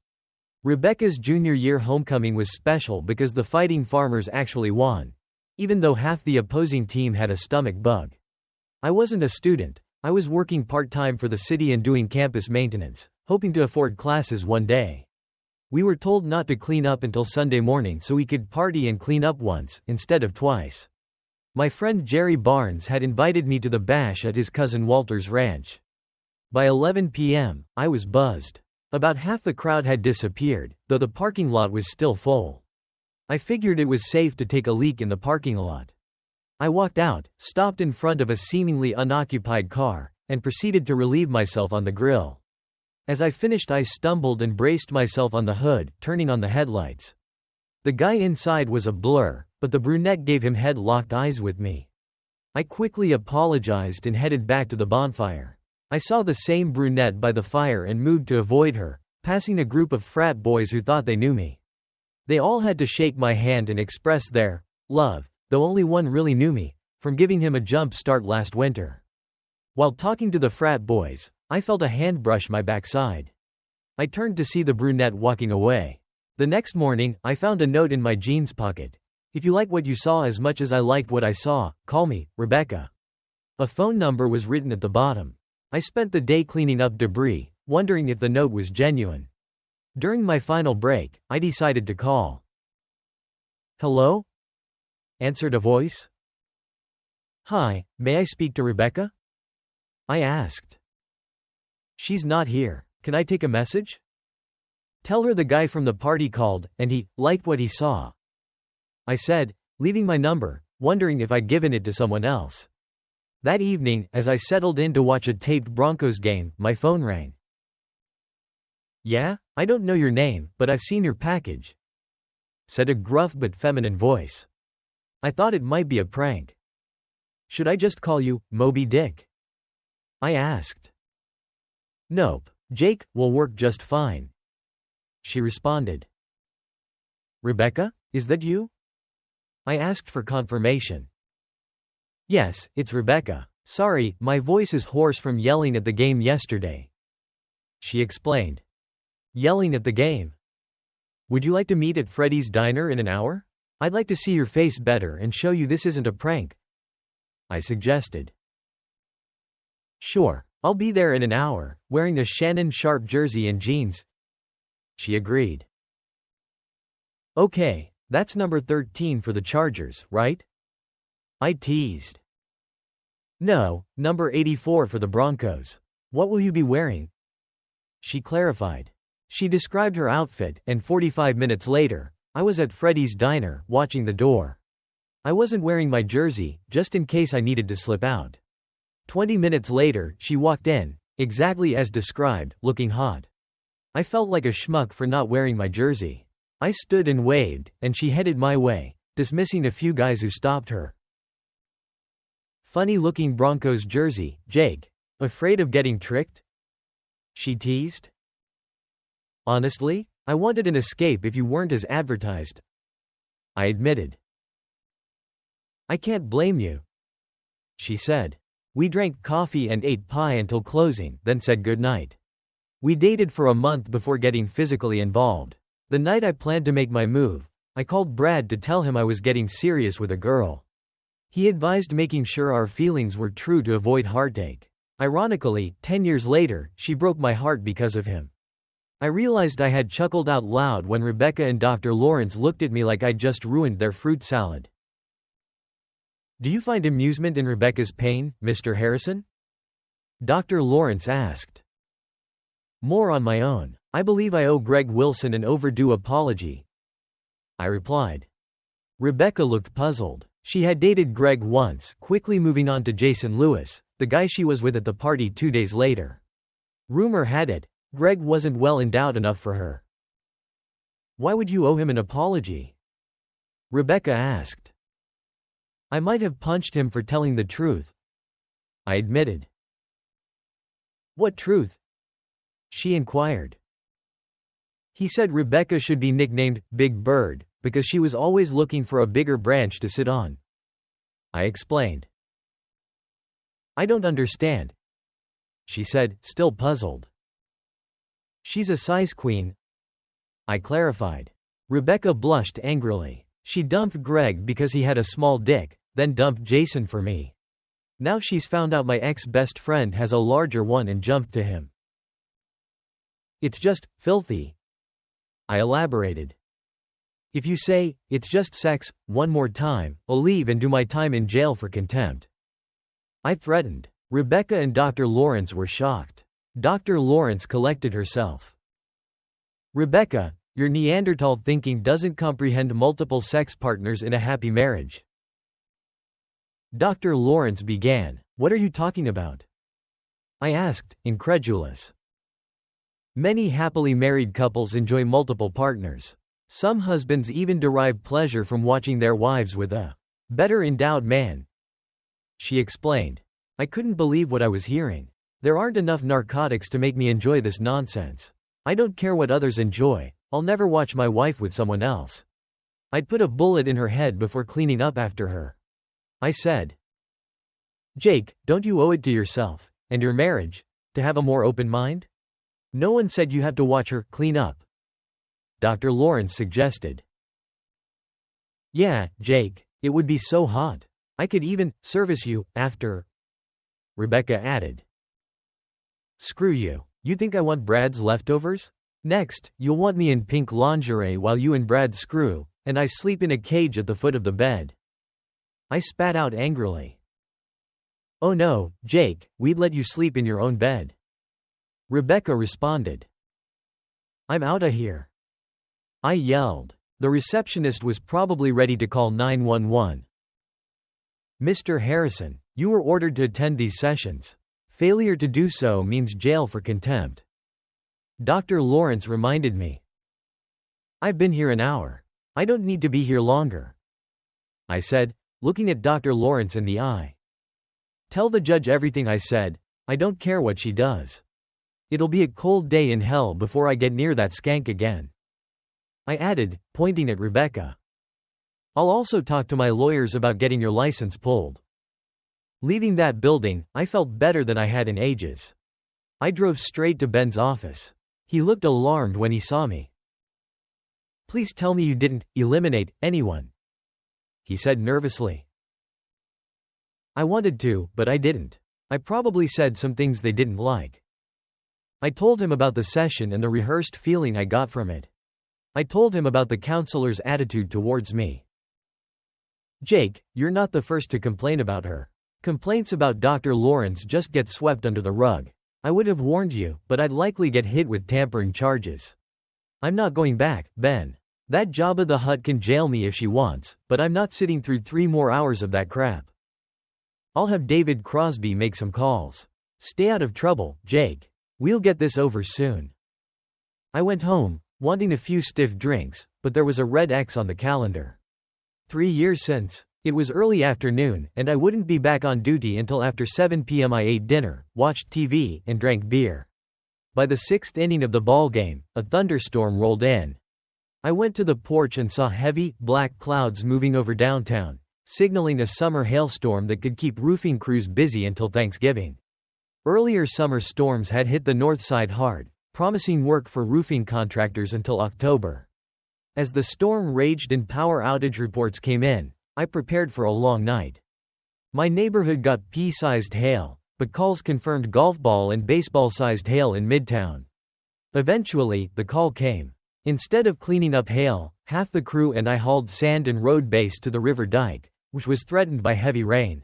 Rebecca's junior year homecoming was special because the Fighting Farmers actually won, even though half the opposing team had a stomach bug. I wasn't a student. I was working part-time for the city and doing campus maintenance, hoping to afford classes one day. We were told not to clean up until Sunday morning so we could party and clean up once, instead of twice. My friend Jerry Barnes had invited me to the bash at his cousin Walter's ranch. By 11 p.m., I was buzzed. About half the crowd had disappeared, though the parking lot was still full. I figured it was safe to take a leak in the parking lot. I walked out, stopped in front of a seemingly unoccupied car, and proceeded to relieve myself on the grill. As I finished, I stumbled and braced myself on the hood, turning on the headlights. The guy inside was a blur, but the brunette gave him head-locked eyes with me. I quickly apologized and headed back to the bonfire. I saw the same brunette by the fire and moved to avoid her, passing a group of frat boys who thought they knew me. They all had to shake my hand and express their love, though only one really knew me, from giving him a jump start last winter. While talking to the frat boys, I felt a hand brush my backside. I turned to see the brunette walking away. The next morning, I found a note in my jeans pocket. If you like what you saw as much as I liked what I saw, call me, Rebecca. A phone number was written at the bottom. I spent the day cleaning up debris, wondering if the note was genuine. During my final break, I decided to call. Hello? Answered a voice. Hi, may I speak to Rebecca? I asked. She's not here. Can I take a message? Tell her the guy from the party called, and he liked what he saw. I said, leaving my number, wondering if I'd given it to someone else. That evening, as I settled in to watch a taped Broncos game, my phone rang. Yeah, I don't know your name, but I've seen your package, said a gruff but feminine voice. I thought it might be a prank. Should I just call you Moby Dick? I asked. Nope, Jake will work just fine, she responded. Rebecca, is that you? I asked for confirmation. Yes, it's Rebecca. Sorry, my voice is hoarse from yelling at the game yesterday, she explained. Yelling at the game? Would you like to meet at Freddy's Diner in an hour? I'd like to see your face better and show you this isn't a prank, I suggested. Sure, I'll be there in an hour, wearing a Shannon Sharp jersey and jeans, she agreed. Okay, that's number 13 for the Chargers, right? I teased. No, number 84 for the Broncos. What will you be wearing? She clarified. She described her outfit, and 45 minutes later, I was at Freddy's Diner, watching the door. I wasn't wearing my jersey, just in case I needed to slip out. 20 minutes later, she walked in, exactly as described, looking hot. I felt like a schmuck for not wearing my jersey. I stood and waved, and she headed my way, dismissing a few guys who stopped her. Funny-looking Broncos jersey, Jake. Afraid of getting tricked? She teased. Honestly, I wanted an escape if you weren't as advertised, I admitted. I can't blame you, she said. We drank coffee and ate pie until closing, then said goodnight. We dated for a month before getting physically involved. The night I planned to make my move, I called Brad to tell him I was getting serious with a girl. He advised making sure our feelings were true to avoid heartache. Ironically, 10 years later, she broke my heart because of him. I realized I had chuckled out loud when Rebecca and Dr. Lawrence looked at me like I'd just ruined their fruit salad. Do you find amusement in Rebecca's pain, Mr. Harrison? Dr. Lawrence asked. More on my own. I believe I owe Greg Wilson an overdue apology, I replied. Rebecca looked puzzled. She had dated Greg once, quickly moving on to Jason Lewis, the guy she was with at the party 2 days later. Rumor had it, Greg wasn't well endowed enough for her. Why would you owe him an apology? Rebecca asked. I might have punched him for telling the truth, I admitted. What truth? She inquired. He said Rebecca should be nicknamed Big Bird, because she was always looking for a bigger branch to sit on. I explained. I don't understand, she said, still puzzled. She's a size queen, I clarified. Rebecca blushed angrily. She dumped Greg because he had a small dick, then dumped Jason for me. Now she's found out my ex-best friend has a larger one and jumped to him. It's just filthy, I elaborated. If you say, it's just sex, one more time, I'll leave and do my time in jail for contempt, I threatened. Rebecca and Dr. Lawrence were shocked. Dr. Lawrence collected herself. Rebecca, your Neanderthal thinking doesn't comprehend multiple sex partners in a happy marriage. Dr. Lawrence began. What are you talking about? I asked, incredulous. Many happily married couples enjoy multiple partners. Some husbands even derive pleasure from watching their wives with a better endowed man. She explained. I couldn't believe what I was hearing. There aren't enough narcotics to make me enjoy this nonsense. I don't care what others enjoy. I'll never watch my wife with someone else. I'd put a bullet in her head before cleaning up after her. I said. Jake, don't you owe it to yourself, and your marriage, to have a more open mind? No one said you have to watch her clean up. Dr. Lawrence suggested. Yeah, Jake, it would be so hot. I could even service you after, Rebecca added. Screw you. You think I want Brad's leftovers? Next, you'll want me in pink lingerie while you and Brad screw, and I sleep in a cage at the foot of the bed. I spat out angrily. Oh no, Jake, we'd let you sleep in your own bed. Rebecca responded. I'm outta here. I yelled. The receptionist was probably ready to call 911. Mr. Harrison, you were ordered to attend these sessions. Failure to do so means jail for contempt. Dr. Lawrence reminded me. I've been here an hour. I don't need to be here longer, I said, looking at Dr. Lawrence in the eye. Tell the judge everything I said. I don't care what she does. It'll be a cold day in hell before I get near that skank again, I added, pointing at Rebecca. I'll also talk to my lawyers about getting your license pulled. Leaving that building, I felt better than I had in ages. I drove straight to Ben's office. He looked alarmed when he saw me. Please tell me you didn't eliminate anyone, he said nervously. I wanted to, but I didn't. I probably said some things they didn't like. I told him about the session and the rehearsed feeling I got from it. I told him about the counselor's attitude towards me. Jake, you're not the first to complain about her. Complaints about Dr. Lawrence just get swept under the rug. I would have warned you, but I'd likely get hit with tampering charges. I'm not going back, Ben. That Jabba the Hutt can jail me if she wants, but I'm not sitting through 3 more hours of that crap. I'll have David Crosby make some calls. Stay out of trouble, Jake. We'll get this over soon. I went home, wanting a few stiff drinks, but there was a red X on the calendar. 3 years since. It was early afternoon, and I wouldn't be back on duty until after 7 p.m. I ate dinner, watched TV, and drank beer. By the 6th inning of the ball game, a thunderstorm rolled in. I went to the porch and saw heavy, black clouds moving over downtown, signaling a summer hailstorm that could keep roofing crews busy until Thanksgiving. Earlier summer storms had hit the north side hard, promising work for roofing contractors until October. As the storm raged and power outage reports came in, I prepared for a long night. My neighborhood got pea-sized hail, but calls confirmed golf ball and baseball-sized hail in Midtown. Eventually, the call came. Instead of cleaning up hail, half the crew and I hauled sand and road base to the river dike, which was threatened by heavy rain.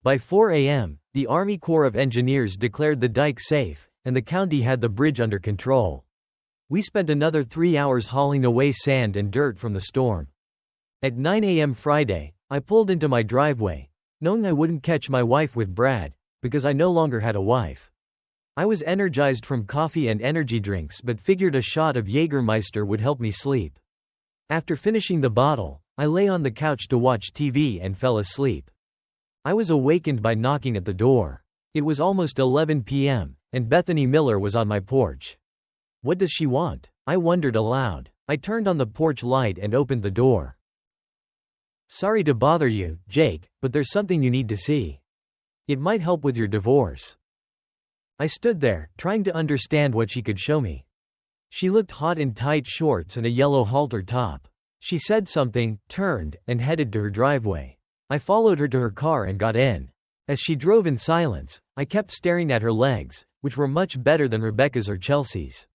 By 4 a.m., the Army Corps of Engineers declared the dike safe, and the county had the bridge under control. We spent another 3 hours hauling away sand and dirt from the storm. At 9 a.m. Friday, I pulled into my driveway, knowing I wouldn't catch my wife with Brad, because I no longer had a wife. I was energized from coffee and energy drinks but figured a shot of Jägermeister would help me sleep. After finishing the bottle, I lay on the couch to watch TV and fell asleep. I was awakened by knocking at the door. It was almost 11 p.m., and Bethany Miller was on my porch. What does she want? I wondered aloud. I turned on the porch light and opened the door. Sorry to bother you, Jake, but there's something you need to see. It might help with your divorce. I stood there, trying to understand what she could show me. She looked hot in tight shorts and a yellow halter top. She said something, turned, and headed to her driveway. I followed her to her car and got in. As she drove in silence, I kept staring at her legs, which were much better than Rebecca's or Chelsea's.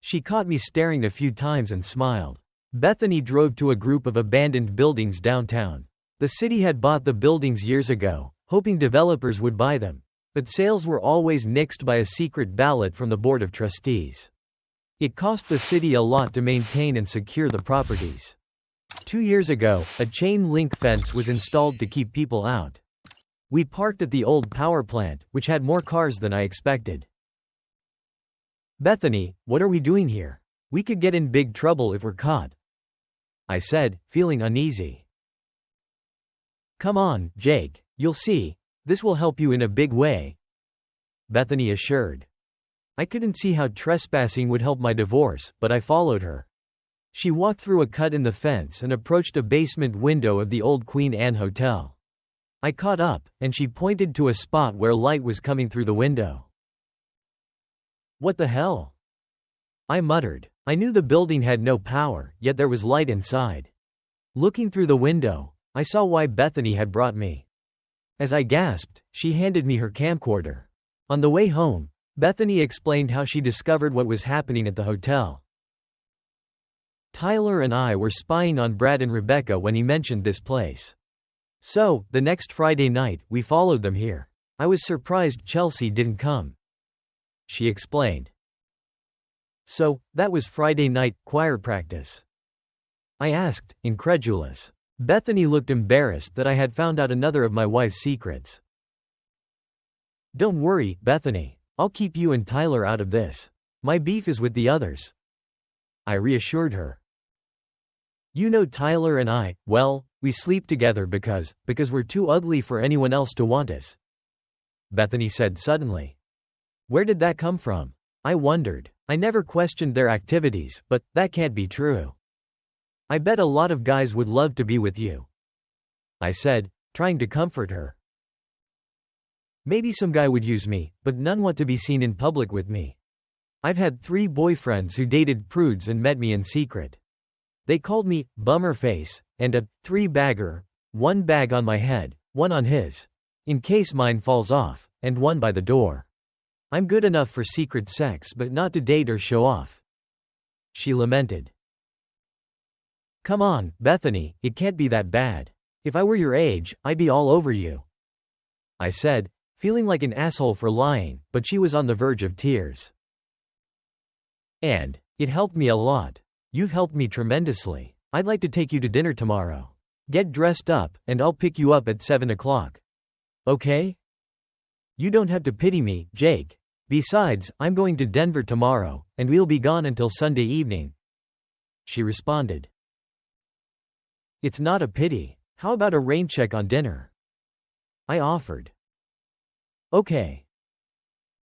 She caught me staring a few times and smiled. Bethany drove to a group of abandoned buildings downtown. The city had bought the buildings years ago, hoping developers would buy them, but sales were always nixed by a secret ballot from the Board of Trustees. It cost the city a lot to maintain and secure the properties. 2 years ago, a chain link fence was installed to keep people out. We parked at the old power plant, which had more cars than I expected. Bethany, what are we doing here? We could get in big trouble if we're caught, I said, feeling uneasy. Come on, Jake, you'll see. This will help you in a big way, Bethany assured. I couldn't see how trespassing would help my divorce, but I followed her. She walked through a cut in the fence and approached a basement window of the old Queen Anne Hotel. I caught up, and she pointed to a spot where light was coming through the window. What the hell? I muttered. I knew the building had no power, yet there was light inside. Looking through the window, I saw why Bethany had brought me. As I gasped, she handed me her camcorder. On the way home, Bethany explained how she discovered what was happening at the hotel. Tyler and I were spying on Brad and Rebecca when he mentioned this place. So, the next Friday night, we followed them here. I was surprised Chelsea didn't come, she explained. So, that was Friday night, choir practice? I asked, incredulous. Bethany looked embarrassed that I had found out another of my wife's secrets. Don't worry, Bethany. I'll keep you and Tyler out of this. My beef is with the others, I reassured her. You know Tyler and I, well, we sleep together because we're too ugly for anyone else to want us, Bethany said suddenly. Where did that come from? I wondered. I never questioned their activities, but that can't be true. I bet a lot of guys would love to be with you, I said, trying to comfort her. Maybe some guy would use me, but none want to be seen in public with me. I've had 3 boyfriends who dated prudes and met me in secret. They called me bummer face, and a 3-bagger, 1 bag on my head, 1 on his, in case mine falls off, and 1 by the door. I'm good enough for secret sex but not to date or show off, she lamented. Come on, Bethany, it can't be that bad. If I were your age, I'd be all over you, I said, feeling like an asshole for lying, but she was on the verge of tears. And it helped me a lot. You've helped me tremendously. I'd like to take you to dinner tomorrow. Get dressed up, and I'll pick you up at 7 o'clock. Okay? You don't have to pity me, Jake. Besides, I'm going to Denver tomorrow, and we'll be gone until Sunday evening, she responded. It's not a pity. How about a rain check on dinner? I offered. Okay.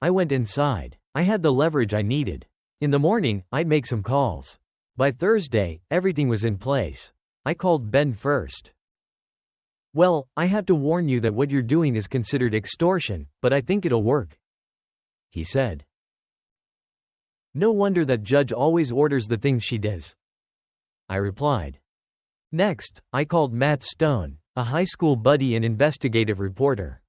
I went inside. I had the leverage I needed. In the morning, I'd make some calls. By Thursday, everything was in place. I called Ben first. Well, I have to warn you that what you're doing is considered extortion, but I think it'll work, he said. No wonder that judge always orders the things she does, I replied. Next, I called Matt Stone, a high school buddy and investigative reporter.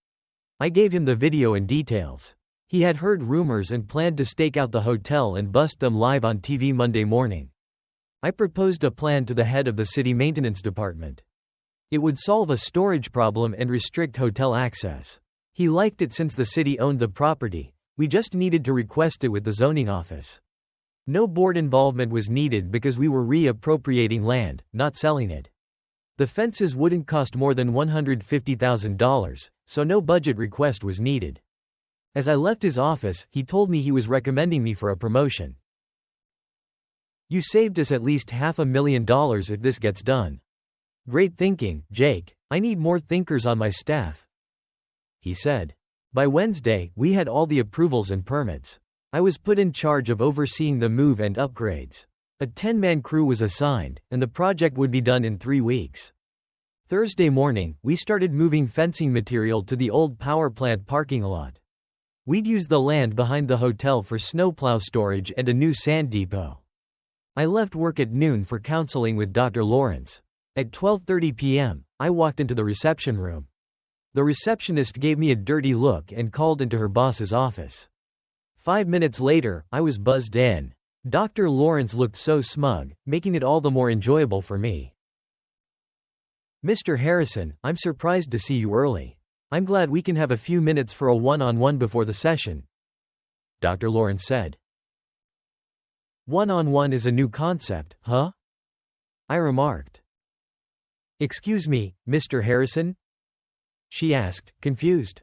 I gave him the video and details. He had heard rumors and planned to stake out the hotel and bust them live on TV Monday morning. I proposed a plan to the head of the city maintenance department. It would solve a storage problem and restrict hotel access. He liked it since the city owned the property. We just needed to request it with the zoning office. No board involvement was needed because we were reappropriating land, not selling it. The fences wouldn't cost more than $150,000, so no budget request was needed. As I left his office, he told me he was recommending me for a promotion. You saved us at least $500,000 if this gets done. Great thinking, Jake. I need more thinkers on my staff, he said. By Wednesday, we had all the approvals and permits. I was put in charge of overseeing the move and upgrades. A 10-man crew was assigned, and the project would be done in 3 weeks. Thursday morning, we started moving fencing material to the old power plant parking lot. We'd use the land behind the hotel for snowplow storage and a new sand depot. I left work at noon for counseling with Dr. Lawrence. At 12:30 p.m., I walked into the reception room. The receptionist gave me a dirty look and called into her boss's office. 5 minutes later, I was buzzed in. Dr. Lawrence looked so smug, making it all the more enjoyable for me. "Mr. Harrison, I'm surprised to see you early. I'm glad we can have a few minutes for a one-on-one before the session," Dr. Lawrence said. "One-on-one is a new concept, huh?" I remarked. "Excuse me, Mr. Harrison?" she asked, confused.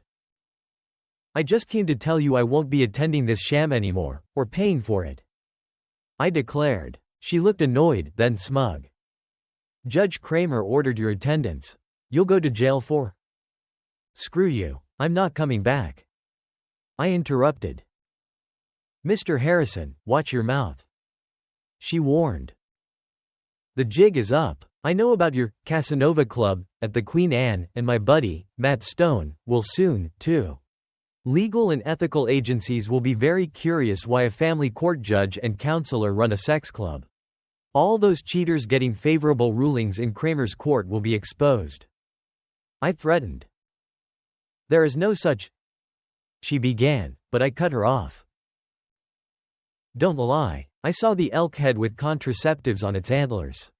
"I just came to tell you I won't be attending this sham anymore, or paying for it," I declared. She looked annoyed, then smug. "Judge Kramer ordered your attendance. You'll go to jail for—" "Screw you. I'm not coming back," I interrupted. "Mr. Harrison, watch your mouth," she warned. "The jig is up. I know about your Casanova Club at the Queen Anne, and my buddy, Matt Stone, will soon, too. Legal and ethical agencies will be very curious why a family court judge and counselor run a sex club. All those cheaters getting favorable rulings in Kramer's court will be exposed," I threatened. "There is no such—" she began, but I cut her off. "Don't lie. I saw the elk head with contraceptives on its antlers,"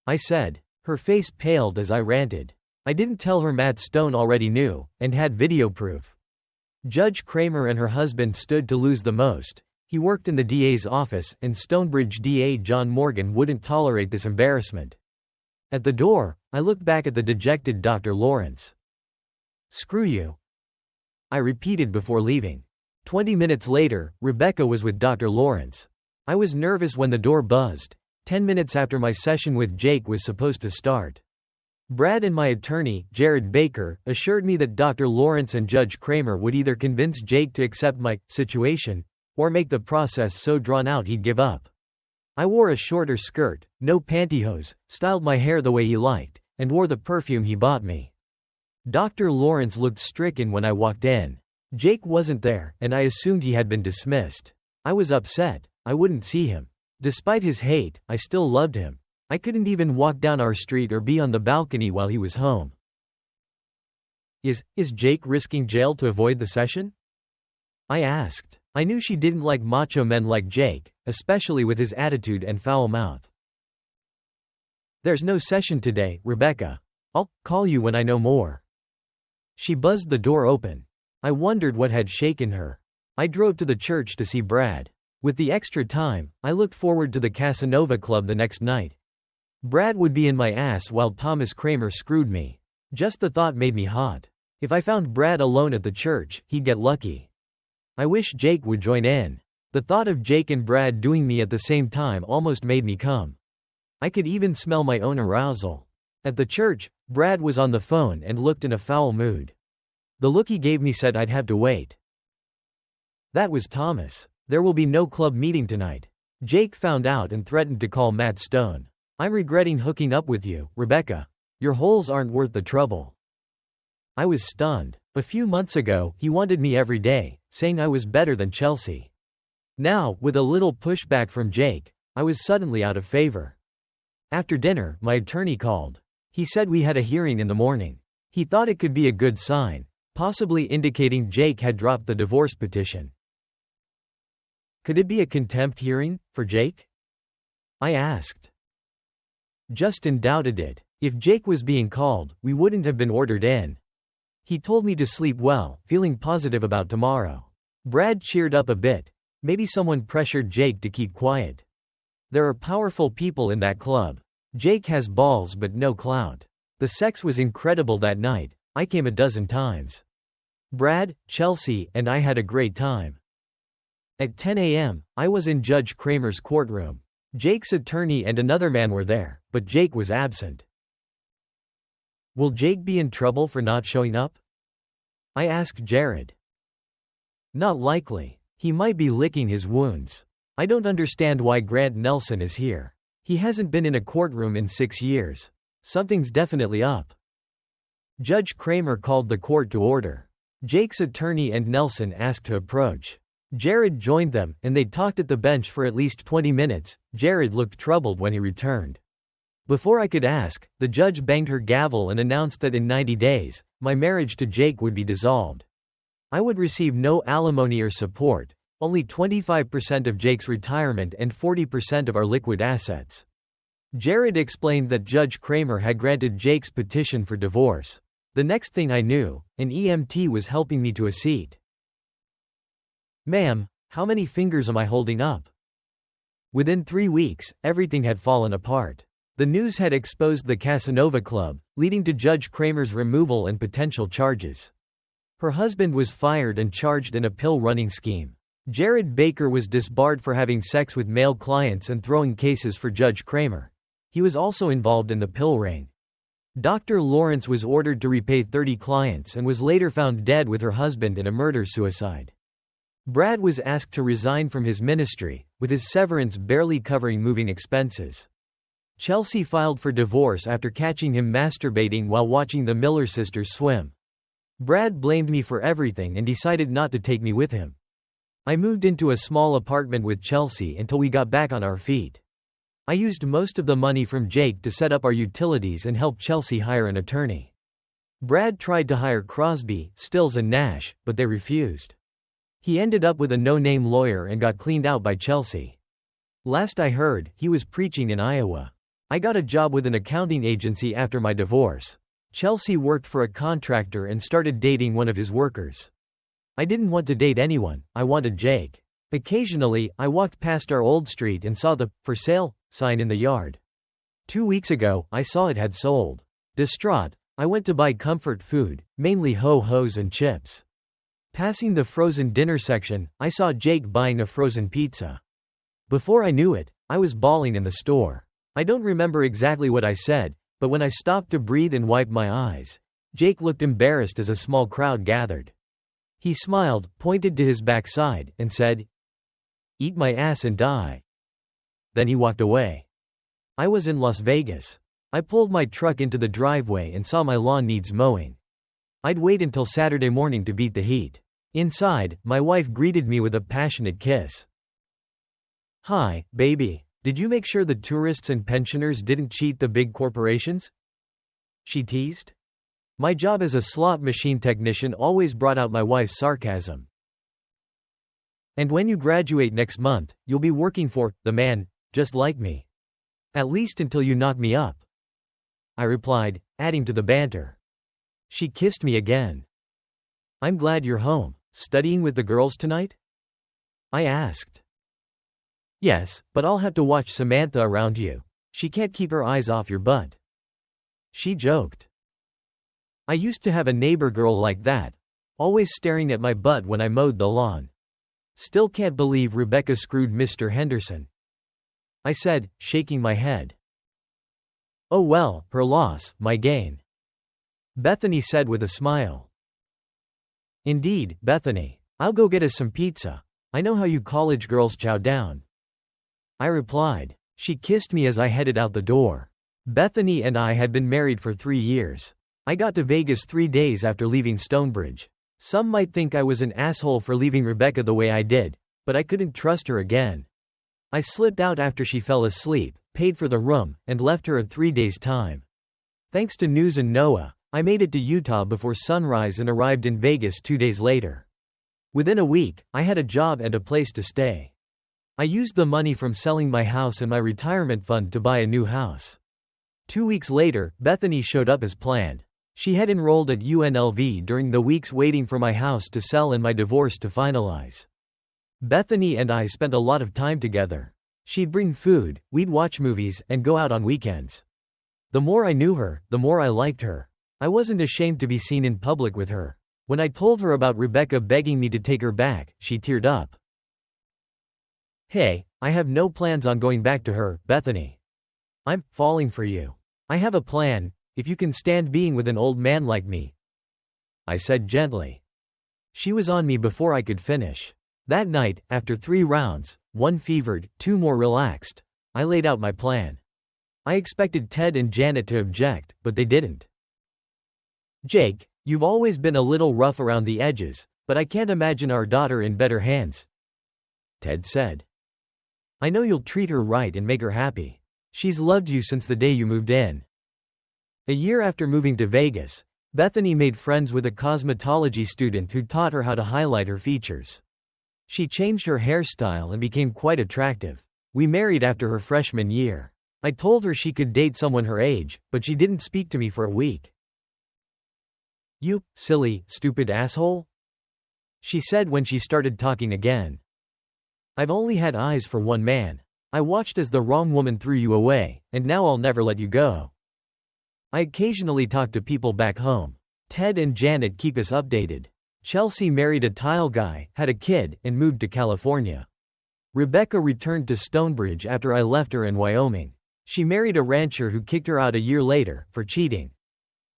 I said. Her face paled as I ranted. I didn't tell her Matt Stone already knew, and had video proof. Judge Kramer and her husband stood to lose the most. He worked in the DA's office, and Stonebridge DA John Morgan wouldn't tolerate this embarrassment. At the door, I looked back at the dejected Dr. Lawrence. "Screw you," I repeated before leaving. 20 minutes later, Rebecca was with Dr. Lawrence. I was nervous when the door buzzed. 10 minutes after my session with Jake was supposed to start. Brad and my attorney, Jared Baker, assured me that Dr. Lawrence and Judge Kramer would either convince Jake to accept my situation, or make the process so drawn out he'd give up. I wore a shorter skirt, no pantyhose, styled my hair the way he liked, and wore the perfume he bought me. Dr. Lawrence looked stricken when I walked in. Jake wasn't there, and I assumed he had been dismissed. I was upset. I wouldn't see him. Despite his hate, I still loved him. I couldn't even walk down our street or be on the balcony while he was home. Is Jake risking jail to avoid the session?" I asked. I knew she didn't like macho men like Jake, especially with his attitude and foul mouth. "There's no session today, Rebecca. I'll call you when I know more." She buzzed the door open. I wondered what had shaken her. I drove to the church to see Brad. With the extra time, I looked forward to the Casanova Club the next night. Brad would be in my ass while Thomas Kramer screwed me. Just the thought made me hot. If I found Brad alone at the church, he'd get lucky. I wish Jake would join in. The thought of Jake and Brad doing me at the same time almost made me come. I could even smell my own arousal. At the church, Brad was on the phone and looked in a foul mood. The look he gave me said I'd have to wait. That was Thomas. There will be no club meeting tonight. Jake found out and threatened to call Matt Stone. "I'm regretting hooking up with you, Rebecca. Your holes aren't worth the trouble." I was stunned. A few months ago, he wanted me every day, saying I was better than Chelsea. Now, with a little pushback from Jake, I was suddenly out of favor. After dinner, my attorney called. He said we had a hearing in the morning. He thought it could be a good sign, possibly indicating Jake had dropped the divorce petition. "Could it be a contempt hearing, for Jake?" I asked. Justin doubted it. If Jake was being called, we wouldn't have been ordered in. He told me to sleep well, feeling positive about tomorrow. Brad cheered up a bit. Maybe someone pressured Jake to keep quiet. There are powerful people in that club. Jake has balls but no clout. The sex was incredible that night. I came a dozen times. Brad, Chelsea, and I had a great time. At 10 a.m., I was in Judge Kramer's courtroom. Jake's attorney and another man were there, but Jake was absent. Will Jake be in trouble for not showing up? I asked Jared. Not likely. He might be licking his wounds. I don't understand why Grant Nelson is here. He hasn't been in a courtroom in 6 years. Something's definitely up. Judge Kramer called the court to order. Jake's attorney and Nelson asked to approach. Jared joined them, and they talked at the bench for at least 20 minutes. Jared looked troubled when he returned. Before I could ask, the judge banged her gavel and announced that in 90 days, my marriage to Jake would be dissolved. I would receive no alimony or support, only 25% of Jake's retirement and 40% of our liquid assets. Jared explained that Judge Kramer had granted Jake's petition for divorce. The next thing I knew, an EMT was helping me to a seat. Ma'am, how many fingers am I holding up? Within 3 weeks, everything had fallen apart. The news had exposed the Casanova Club, leading to Judge Kramer's removal and potential charges. Her husband was fired and charged in a pill-running scheme. Jared Baker was disbarred for having sex with male clients and throwing cases for Judge Kramer. He was also involved in the pill ring. Dr. Lawrence was ordered to repay 30 clients and was later found dead with her husband in a murder-suicide. Brad was asked to resign from his ministry, with his severance barely covering moving expenses. Chelsea filed for divorce after catching him masturbating while watching the Miller sisters swim. Brad blamed me for everything and decided not to take me with him. I moved into a small apartment with Chelsea until we got back on our feet. I used most of the money from Jake to set up our utilities and help Chelsea hire an attorney. Brad tried to hire Crosby, Stills and Nash, but they refused. He ended up with a no-name lawyer and got cleaned out by Chelsea. Last I heard, he was preaching in Iowa. I got a job with an accounting agency after my divorce. Chelsea worked for a contractor and started dating one of his workers. I didn't want to date anyone, I wanted Jake. Occasionally, I walked past our old street and saw the "for sale" sign in the yard. 2 weeks ago, I saw it had sold. Distraught, I went to buy comfort food, mainly ho-hos and chips. Passing the frozen dinner section, I saw Jake buying a frozen pizza. Before I knew it, I was bawling in the store. I don't remember exactly what I said, but when I stopped to breathe and wipe my eyes, Jake looked embarrassed as a small crowd gathered. He smiled, pointed to his backside, and said, "Eat my ass and die." Then he walked away. I was in Las Vegas. I pulled my truck into the driveway and saw my lawn needs mowing. I'd wait until Saturday morning to beat the heat. Inside, my wife greeted me with a passionate kiss. "Hi, baby. Did you make sure the tourists and pensioners didn't cheat the big corporations?" she teased. My job as a slot machine technician always brought out my wife's sarcasm. "And when you graduate next month, you'll be working for the man, just like me. At least until you knock me up," I replied, adding to the banter. She kissed me again. "I'm glad you're home. Studying with the girls tonight?" I asked. "Yes, but I'll have to watch Samantha around you. She can't keep her eyes off your butt," she joked. I used to have a neighbor girl like that, always staring at my butt when I mowed the lawn. "Still can't believe Rebecca screwed Mr. Henderson," I said, shaking my head. "Oh well, her loss, my gain," Bethany said with a smile. "Indeed, Bethany. I'll go get us some pizza. I know how you college girls chow down," I replied. She kissed me as I headed out the door. Bethany and I had been married for 3 years. I got to Vegas 3 days after leaving Stonebridge. Some might think I was an asshole for leaving Rebecca the way I did, but I couldn't trust her again. I slipped out after she fell asleep, paid for the room, and left her at 3 days' time. Thanks to News and Noah, I made it to Utah before sunrise and arrived in Vegas 2 days later. Within a week, I had a job and a place to stay. I used the money from selling my house and my retirement fund to buy a new house. 2 weeks later, Bethany showed up as planned. She had enrolled at UNLV during the weeks waiting for my house to sell and my divorce to finalize. Bethany and I spent a lot of time together. She'd bring food, we'd watch movies, and go out on weekends. The more I knew her, the more I liked her. I wasn't ashamed to be seen in public with her. When I told her about Rebecca begging me to take her back, she teared up. "Hey, I have no plans on going back to her, Bethany. I'm falling for you. I have a plan, if you can stand being with an old man like me," I said gently. She was on me before I could finish. That night, after 3 rounds, 1 fevered, 2 more relaxed, I laid out my plan. I expected Ted and Janet to object, but they didn't. Jake, you've always been a little rough around the edges, but I can't imagine our daughter in better hands, Ted said. I know you'll treat her right and make her happy. She's loved you since the day you moved in. A year after moving to Vegas, Bethany made friends with a cosmetology student who taught her how to highlight her features. She changed her hairstyle and became quite attractive. We married after her freshman year. I told her she could date someone her age, but she didn't speak to me for a week. You silly, stupid asshole, she said when she started talking again. I've only had eyes for one man. I watched as the wrong woman threw you away, and now I'll never let you go. I occasionally talk to people back home. Ted and Janet keep us updated. Chelsea married a tile guy, had a kid, and moved to California. Rebecca returned to Stonebridge after I left her in Wyoming. She married a rancher who kicked her out a year later, for cheating.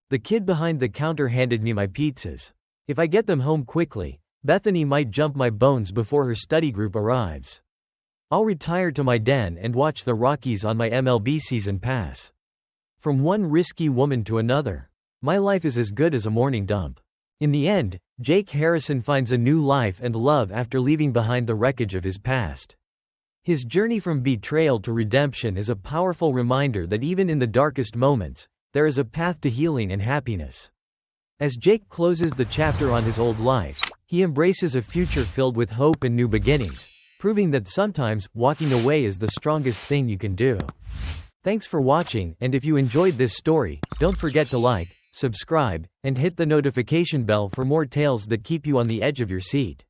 The kid behind the counter handed me my pizzas. If I get them home quickly, Bethany might jump my bones before her study group arrives. I'll retire to my den and watch the Rockies on my MLB season pass. From one risky woman to another. My life is as good as a morning dump. In the end, Jake Harrison finds a new life and love after leaving behind the wreckage of his past. His journey from betrayal to redemption is a powerful reminder that even in the darkest moments, there is a path to healing and happiness. As Jake closes the chapter on his old life, he embraces a future filled with hope and new beginnings, proving that sometimes walking away is the strongest thing you can do. Thanks for watching, and if you enjoyed this story, don't forget to like, subscribe, and hit the notification bell for more tales that keep you on the edge of your seat.